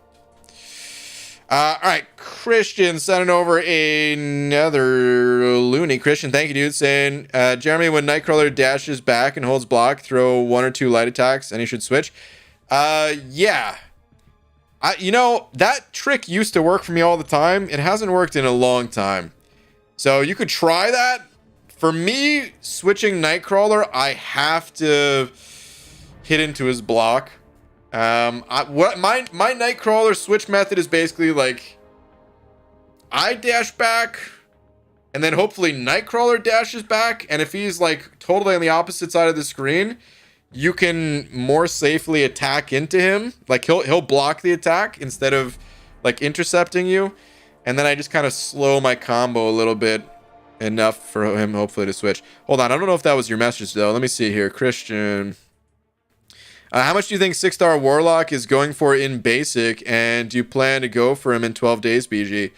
[SPEAKER 1] All right, Christian sending over another loony. Christian, thank you, dude. Saying, Jeremy, when Nightcrawler dashes back and holds block, throw 1 or 2 light attacks, and he should switch. Yeah. You know, that trick used to work for me all the time. It hasn't worked in a long time. So you could try that. For me, switching Nightcrawler, I have to hit into his block. My Nightcrawler switch method is basically like, I dash back, and then hopefully Nightcrawler dashes back. And if he's like totally on the opposite side of the screen, you can more safely attack into him. Like he'll block the attack instead of like intercepting you. And then I just kind of slow my combo a little bit, enough for him hopefully to switch. Hold on, I don't know if that was your message though. Let me see here. Christian. How much do you think 6-star Warlock is going for in basic? And do you plan to go for him in 12 days, BG?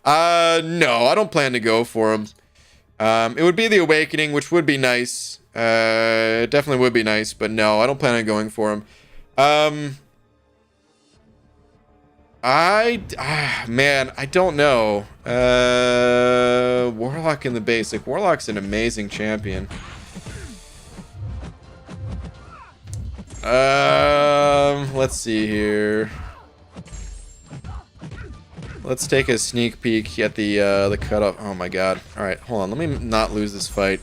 [SPEAKER 1] No, I don't plan to go for him. It would be the Awakening, which would be nice. It definitely would be nice, but no, I don't plan on going for him. Man, I don't know. Warlock in the basic. Warlock's an amazing champion. Let's see here. Let's take a sneak peek at the cutoff. Oh my god. Alright, hold on. Let me not lose this fight.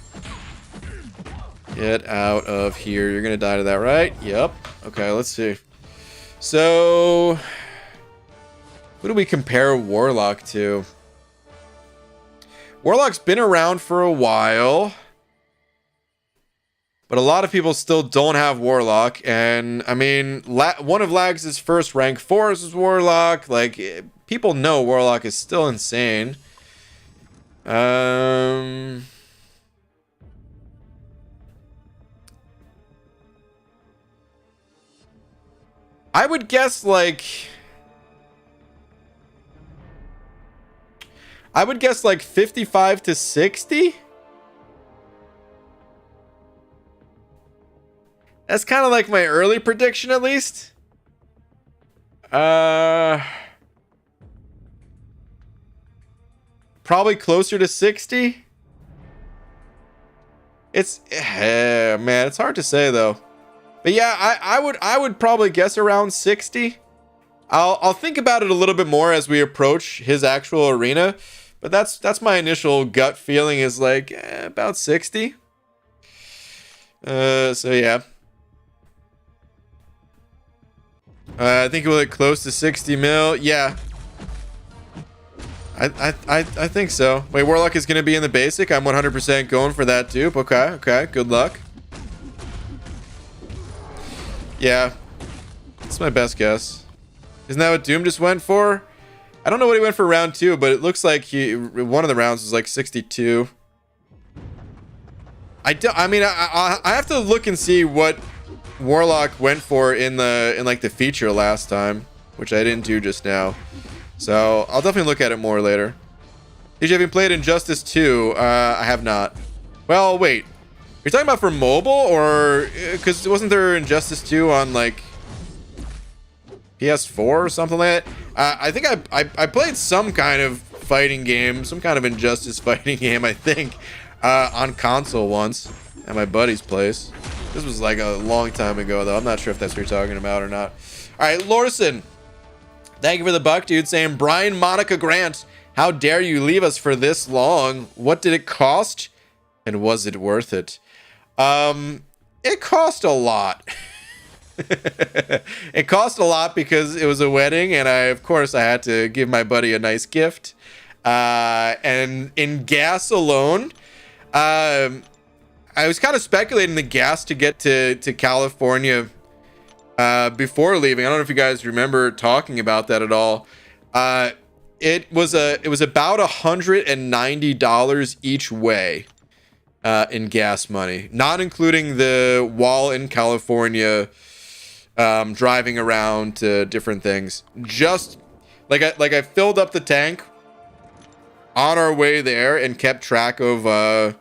[SPEAKER 1] Get out of here. You're gonna die to that, right? Yep. Okay, let's see. So, who do we compare Warlock to? Warlock's been around for a while, but a lot of people still don't have Warlock. And I mean, one of Lags' first rank 4s is Warlock. Like, people know Warlock is still insane. I would guess like 55 to 60. That's kind of like my early prediction, at least. Probably closer to 60. It's man, it's hard to say though. But yeah, I would probably guess around 60. I'll think about it a little bit more as we approach his actual arena, but that's my initial gut feeling is like about 60. So yeah. I think we'll get close to 60 mil. Yeah. I think so. Wait, Warlock is going to be in the basic. I'm 100% going for that dupe. Okay. Good luck. Yeah. That's my best guess. Isn't that what Doom just went for? I don't know what he went for round 2, but it looks like one of the rounds was like 62. I mean, I have to look and see what Warlock went for in like the feature last time, which I didn't do just now. So I'll definitely look at it more later. Did you have played Injustice 2? I have not. Well, wait. You're talking about for mobile, or because wasn't there Injustice 2 on like PS4 or something like that? I think I played some kind of fighting game, some kind of Injustice fighting game, I think, on console once at my buddy's place. This was like a long time ago, though. I'm not sure if that's what you're talking about or not. All right, Lorson. Thank you for the buck, dude. Saying, Brian Monica Grant, how dare you leave us for this long? What did it cost? And was it worth it? It cost a lot. It cost a lot because it was a wedding, and of course, I had to give my buddy a nice gift. And in gas alone, I was kind of speculating the gas to get to California before leaving. I don't know if you guys remember talking about that at all. It was about $190 each way in gas money, not including the while in California driving around to different things. Just like I filled up the tank on our way there and kept track of all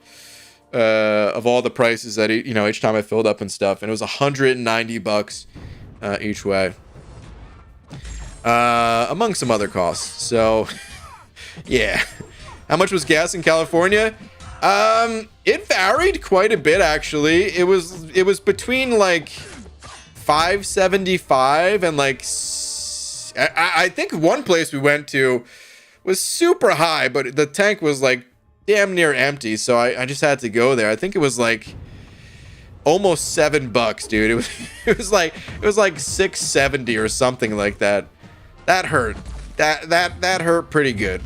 [SPEAKER 1] the prices that each time I filled up and stuff, and it was $190 each way, among some other costs. So yeah. How much was gas in California? It varied quite a bit, actually. It was between like $5.75 and like I think one place we went to was super high, but the tank was like damn near empty, so I just had to go there. I think it was like almost $7, dude. It was like $6.70 or something like that. That hurt. That hurt pretty good.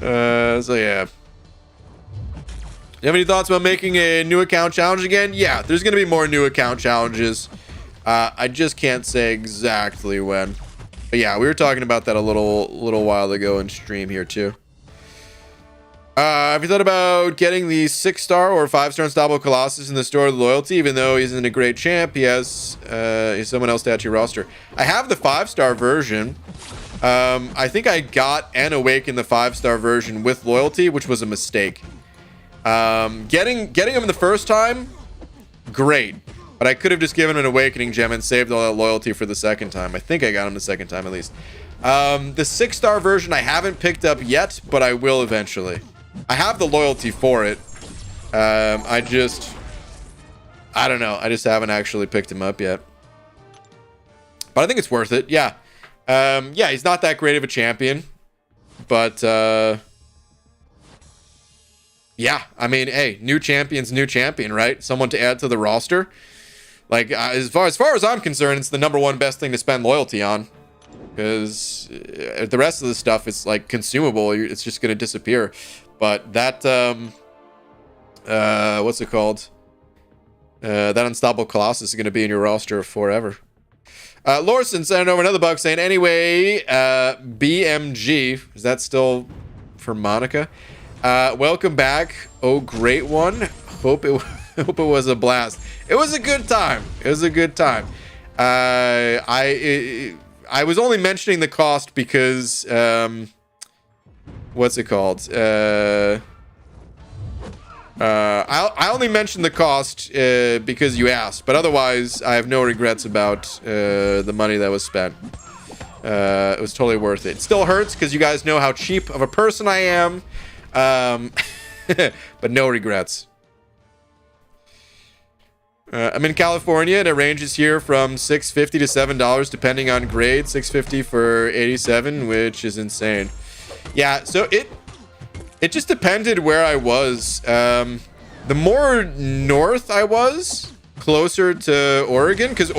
[SPEAKER 1] So yeah. You have any thoughts about making a new account challenge again? Yeah, there's gonna be more new account challenges. I just can't say exactly when. But yeah, we were talking about that a little while ago in stream here too. Have you thought about getting the 6-star or 5-star Unstoppable Colossus in the store of loyalty? Even though he isn't a great champ, he has someone else to add to your roster. I have the 5-star version. I think I got and awakened the 5-star version with loyalty, which was a mistake. Getting him the first time, great. But I could have just given him an awakening gem and saved all that loyalty for the second time. I think I got him the second time at least. The 6-star version I haven't picked up yet, but I will eventually. I have the loyalty for it. I don't know. I just haven't actually picked him up yet. But I think it's worth it. Yeah. Yeah, he's not that great of a champion. But, yeah, I mean, hey, new champion's new champion, right? Someone to add to the roster. Like, as far as I'm concerned, it's the #1 best thing to spend loyalty on. Because the rest of the stuff is, like, consumable. It's just going to disappear. But that, what's it called? That Unstoppable Colossus is going to be in your roster forever. Lorson sent over another buck saying, anyway, BMG, is that still for Monica? Welcome back. Oh, great one. Hope it was a blast. It was a good time. It was a good time. I was only mentioning the cost because, what's it called? I only mentioned the cost because you asked, but otherwise I have no regrets about the money that was spent. It was totally worth it. It still hurts because you guys know how cheap of a person I am. But no regrets. I'm in California, and it ranges here from $6.50 to $7 depending on grade. $6.50 for 87, which is insane. Yeah, so it just depended where I was. The more north I was, closer to Oregon, because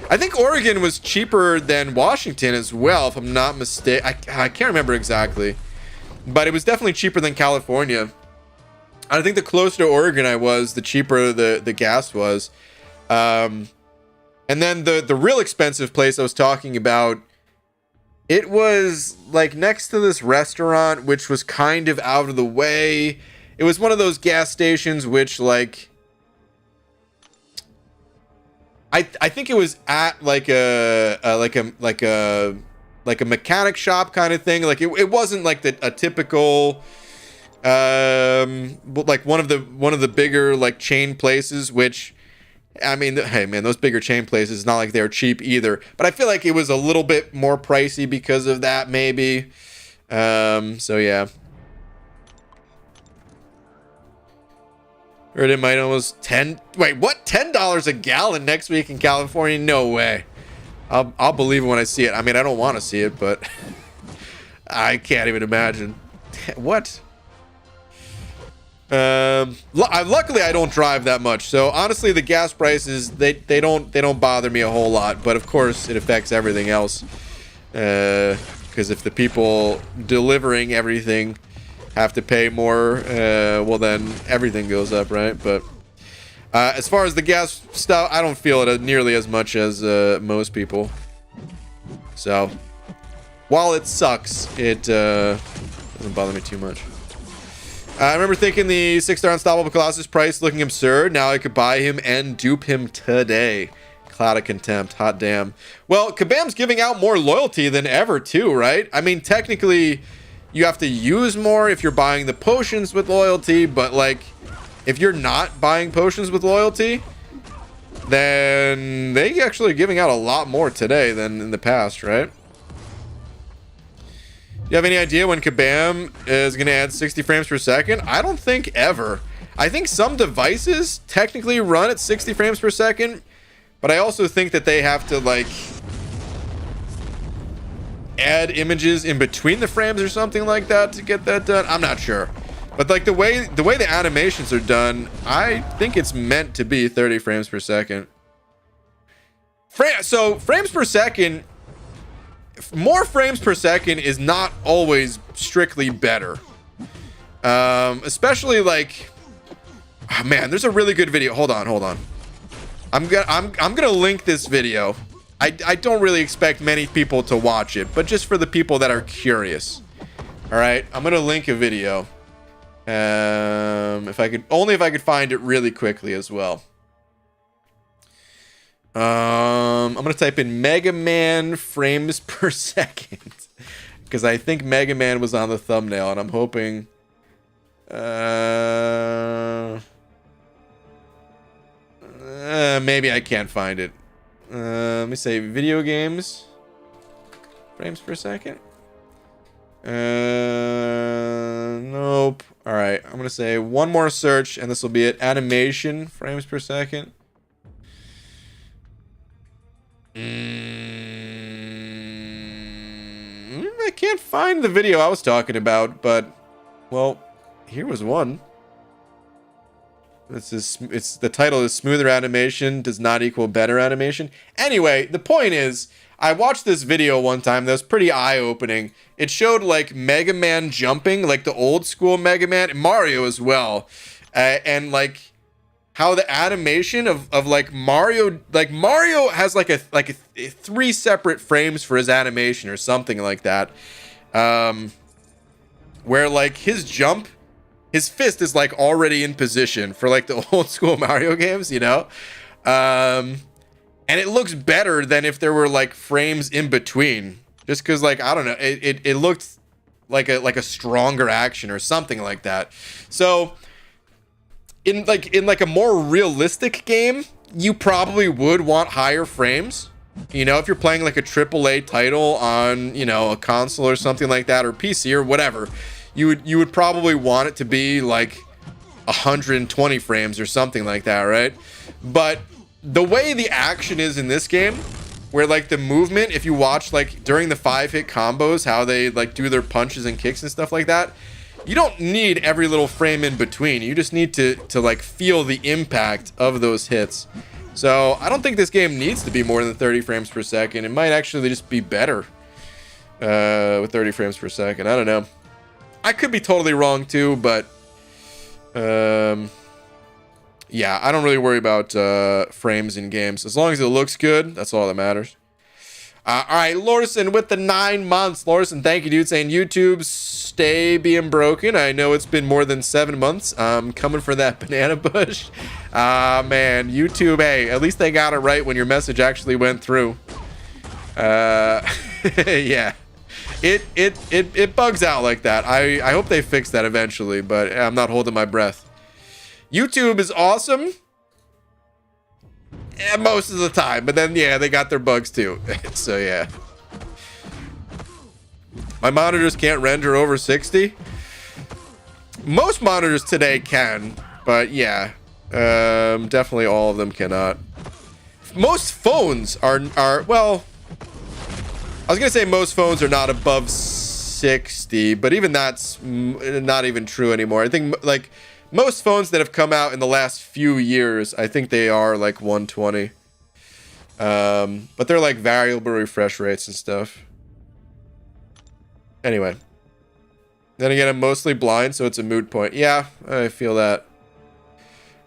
[SPEAKER 1] I think Oregon was cheaper than Washington as well, if I'm not mistaken. I can't remember exactly, but it was definitely cheaper than California. I think the closer to Oregon I was, the cheaper the gas was. And then the real expensive place I was talking about, it was like next to this restaurant, which was kind of out of the way. It was one of those gas stations which, like, I think it was at like a mechanic shop kind of thing. Like it wasn't like a typical like one of the bigger like chain places, which, I mean, hey man, those bigger chain places, it's not like they're cheap either, but I feel like it was a little bit more pricey because of that, maybe. So yeah. Heard it might almost $10 a gallon next week in California? No way. I'll believe it when I see it. I mean, I don't want to see it, but I can't even imagine. What? Luckily I don't drive that much, so honestly the gas prices, they don't bother me a whole lot, but of course it affects everything else, because if the people delivering everything have to pay more, well then everything goes up, right? But as far as the gas stuff, I don't feel it nearly as much as most people. So while it sucks, it doesn't bother me too much. I remember thinking the 6-star Unstoppable Colossus price looking absurd. Now I could buy him and dupe him today. Cloud of contempt. Hot damn. Well, Kabam's giving out more loyalty than ever too, right? I mean, technically you have to use more if you're buying the potions with loyalty, but like if you're not buying potions with loyalty, then they actually giving out a lot more today than in the past, right? Do you have any idea when Kabam is going to add 60 frames per second? I don't think ever. I think some devices technically run at 60 frames per second, but I also think that they have to like add images in between the frames or something like that to get that done. I'm not sure. But like the way the animations are done, I think it's meant to be 30 frames per second. So frames per second, more frames per second is not always strictly better. Especially like, oh man, there's a really good video. Hold on. I'm gonna link this video. I don't really expect many people to watch it, but just for the people that are curious. All right, I'm gonna link a video. If I could find it really quickly as well. I'm gonna type in Mega Man frames per second because I think Mega Man was on the thumbnail, and I'm hoping. Maybe I can't find it. Let me say video games frames per second. Nope. All right, I'm gonna say one more search, and this will be it. Animation frames per second. I can't find the video I was talking about, but well, here was one. It's the title is smoother animation does not equal better animation. Anyway, the point is, I watched this video one time that was pretty eye-opening. It showed like Mega Man jumping, like the old school Mega Man, and Mario as well, and like how the animation of like Mario has like a 3 separate frames for his animation or something like that, where like his jump, his fist is like already in position for like the old school Mario games, you know, and it looks better than if there were like frames in between, just because like I don't know, it looked like a stronger action or something like that. So in like a more realistic game, you probably would want higher frames, You know, if you're playing like a AAA title on, you know, a console or something like that, or PC or whatever, you would probably want it to be like 120 frames or something like that, right? But the way the action is in this game, where like the movement, if you watch like during the 5-hit combos, how they like do their punches and kicks and stuff like that, you don't need every little frame in between. You just need to like feel the impact of those hits. So I don't think this game needs to be more than 30 frames per second. It might actually just be better with 30 frames per second. I don't know. I could be totally wrong too, but yeah, I don't really worry about frames in games. As long as it looks good, that's all that matters. All right, Lorson with the 9 months. Lorson, thank you, dude. Saying YouTube, stay being broken. I know it's been more than 7 months. I'm coming for that banana bush. Man, YouTube, hey, at least they got it right when your message actually went through. Yeah, it bugs out like that. I hope they fix that eventually, but I'm not holding my breath. YouTube is awesome. Yeah, most of the time, but then yeah, they got their bugs too. So yeah, my monitors can't render over 60. Most monitors today can, but yeah, definitely all of them cannot. Most phones are well, I was gonna say most phones are not above 60, but even that's not even true anymore. I think like most phones that have come out in the last few years, I think they are like 120. But they're like variable refresh rates and stuff. Anyway. Then again, I'm mostly blind, so it's a moot point. Yeah, I feel that.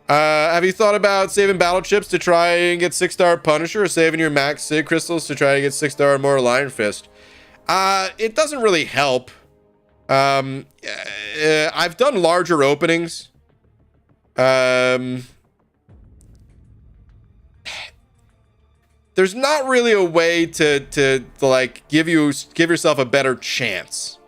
[SPEAKER 1] Have you thought about saving battle chips to try and get 6-star Punisher, or saving your max Sig crystals to try to get 6-star more Iron Fist? It doesn't really help. I've done larger openings. There's not really a way to like give yourself a better chance,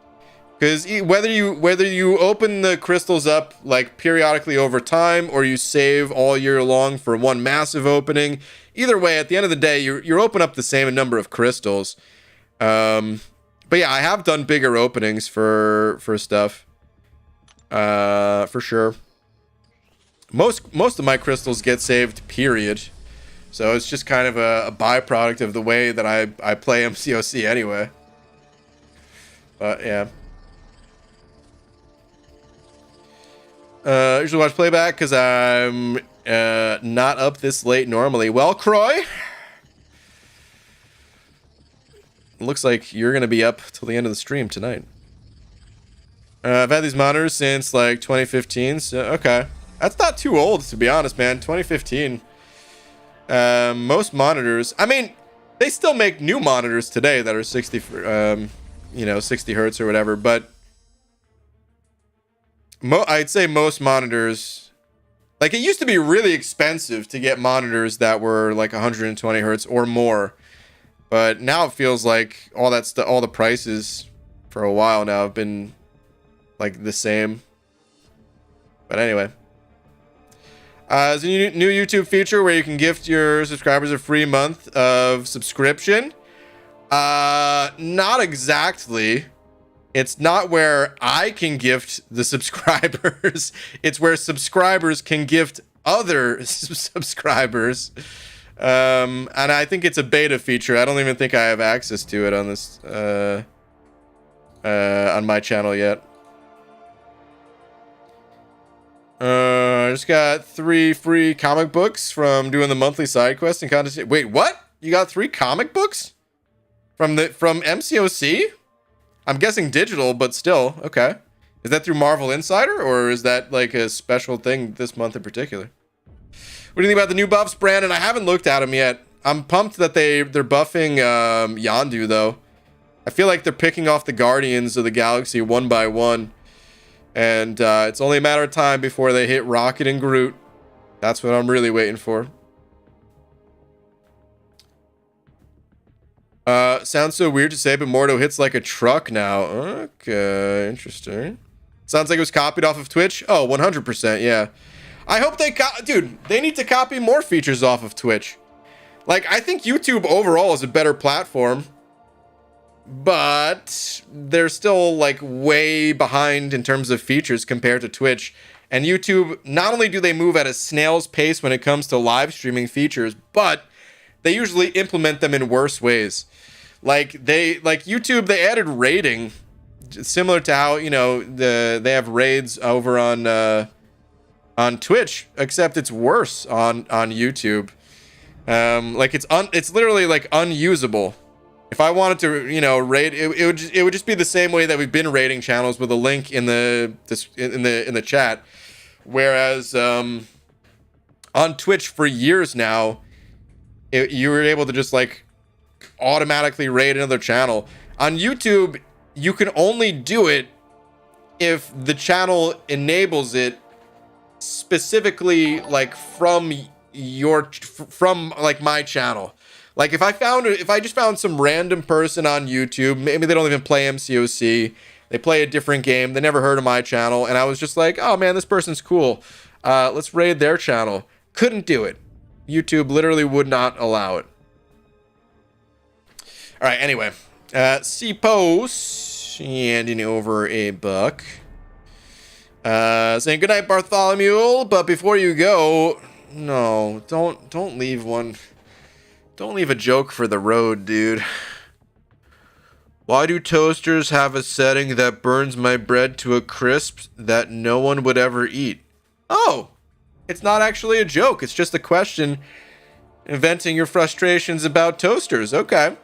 [SPEAKER 1] because whether you open the crystals up like periodically over time, or you save all year long for one massive opening, either way, at the end of the day, you're open up the same number of crystals. But yeah, I have done bigger openings for stuff. For sure. Most of my crystals get saved, period. So it's just kind of a byproduct of the way that I play MCOC anyway. But yeah. Usually watch playback because I'm not up this late normally. Well, Croy, looks like you're gonna be up till the end of the stream tonight. I've had these monitors since like 2015, so okay. That's not too old, to be honest, man. 2015. Most monitors, I mean, they still make new monitors today that are 60, you know, 60 hertz or whatever, but I'd say most monitors, like, it used to be really expensive to get monitors that were like 120 hertz or more, but now it feels like all the prices for a while now have been like the same. But anyway. There's a new YouTube feature where you can gift your subscribers a free month of subscription. Not exactly. It's not where I can gift the subscribers. It's where subscribers can gift other subscribers. And I think it's a beta feature. I don't even think I have access to it on this on my channel yet. I just got 3 free comic books from doing the monthly side quest and content. Wait, what? You got 3 comic books from MCOC? I'm guessing digital, but still, okay. Is that through Marvel Insider, or is that like a special thing this month in particular? What do you think about the new buffs, Brandon? I haven't looked at them yet. I'm pumped that they're buffing Yondu though. I feel like they're picking off the Guardians of the Galaxy one by one. And it's only a matter of time before they hit Rocket and Groot. That's what I'm really waiting for. Sounds so weird to say, but Mordo hits like a truck now. Okay, interesting. Sounds like it was copied off of Twitch. Oh, 100%, yeah. I hope they dude, they need to copy more features off of Twitch. Like, I think YouTube overall is a better platform, but they're still like way behind in terms of features compared to Twitch. And YouTube, not only do they move at a snail's pace when it comes to live streaming features, but they usually implement them in worse ways. Like YouTube, they added raiding, similar to how, you know, they have raids over on Twitch, except it's worse on YouTube. Like it's literally like unusable. If I wanted to, you know, raid, it would just be the same way that we've been raiding channels with a link in the chat. Whereas on Twitch for years now, you were able to just like automatically raid another channel. On YouTube, you can only do it if the channel enables it specifically, like from like my channel. Like if I just found some random person on YouTube, maybe they don't even play MCOC, they play a different game, they never heard of my channel, and I was just like, oh man, this person's cool, let's raid their channel. Couldn't do it. YouTube literally would not allow it. All right, anyway, C-Post handing over a buck, saying good night, Bartholomew, but before you go, no, don't leave one. Don't leave a joke for the road, dude. Why do toasters have a setting that burns my bread to a crisp that no one would ever eat? Oh, it's not actually a joke. It's just a question venting your frustrations about toasters. Okay.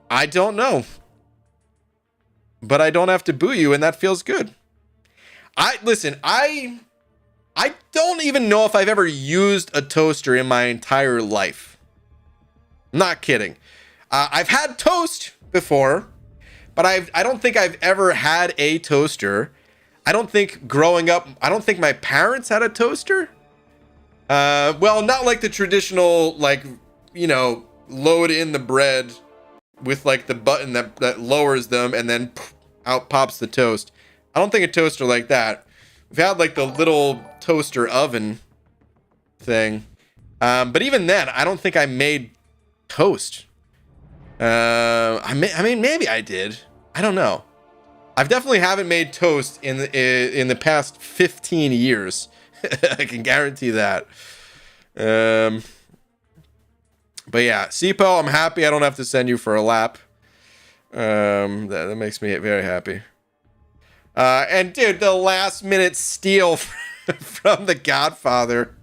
[SPEAKER 1] I don't know. But I don't have to boo you, and that feels good. Listen, I don't even know if I've ever used a toaster in my entire life. Not kidding. I've had toast before, but I don't think I've ever had a toaster. I don't think growing up, I don't think my parents had a toaster. Well, not like the traditional, like, you know, load in the bread with like the button that lowers them and then out pops the toast. I don't think a toaster like that. We've had like the little toaster oven thing, but even then, I don't think I made toast. I mean, maybe I did. I don't know. I've definitely haven't made toast in the past 15 years. I can guarantee that. But yeah, Sipo, I'm happy I don't have to send you for a lap. That makes me very happy. And dude, the last minute steal from the Godfather.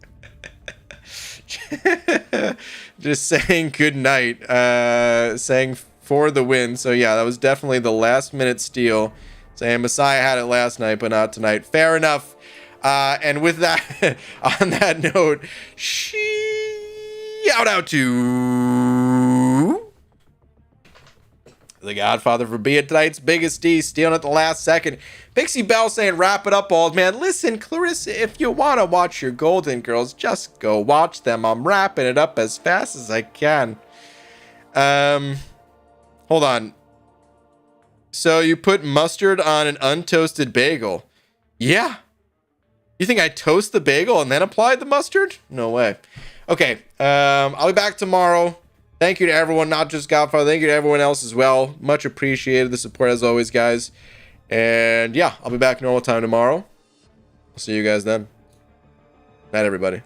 [SPEAKER 1] Just saying good night, saying for the win. So yeah, that was definitely the last minute steal, saying Messiah had it last night but not tonight. Fair enough. And with that, on that note, shout out to the Godfather for being tonight's biggest D, stealing at the last second. Pixie Bell saying, wrap it up, old man. Listen, Clarissa, if you want to watch your Golden Girls, just go watch them. I'm wrapping it up as fast as I can. Hold on. So you put mustard on an untoasted bagel? Yeah. You think I toast the bagel and then apply the mustard? No way. Okay, I'll be back tomorrow. Thank you to everyone, not just Godfather. Thank you to everyone else as well. Much appreciated, the support as always, guys. And yeah, I'll be back normal time tomorrow. I'll see you guys then. Night, everybody.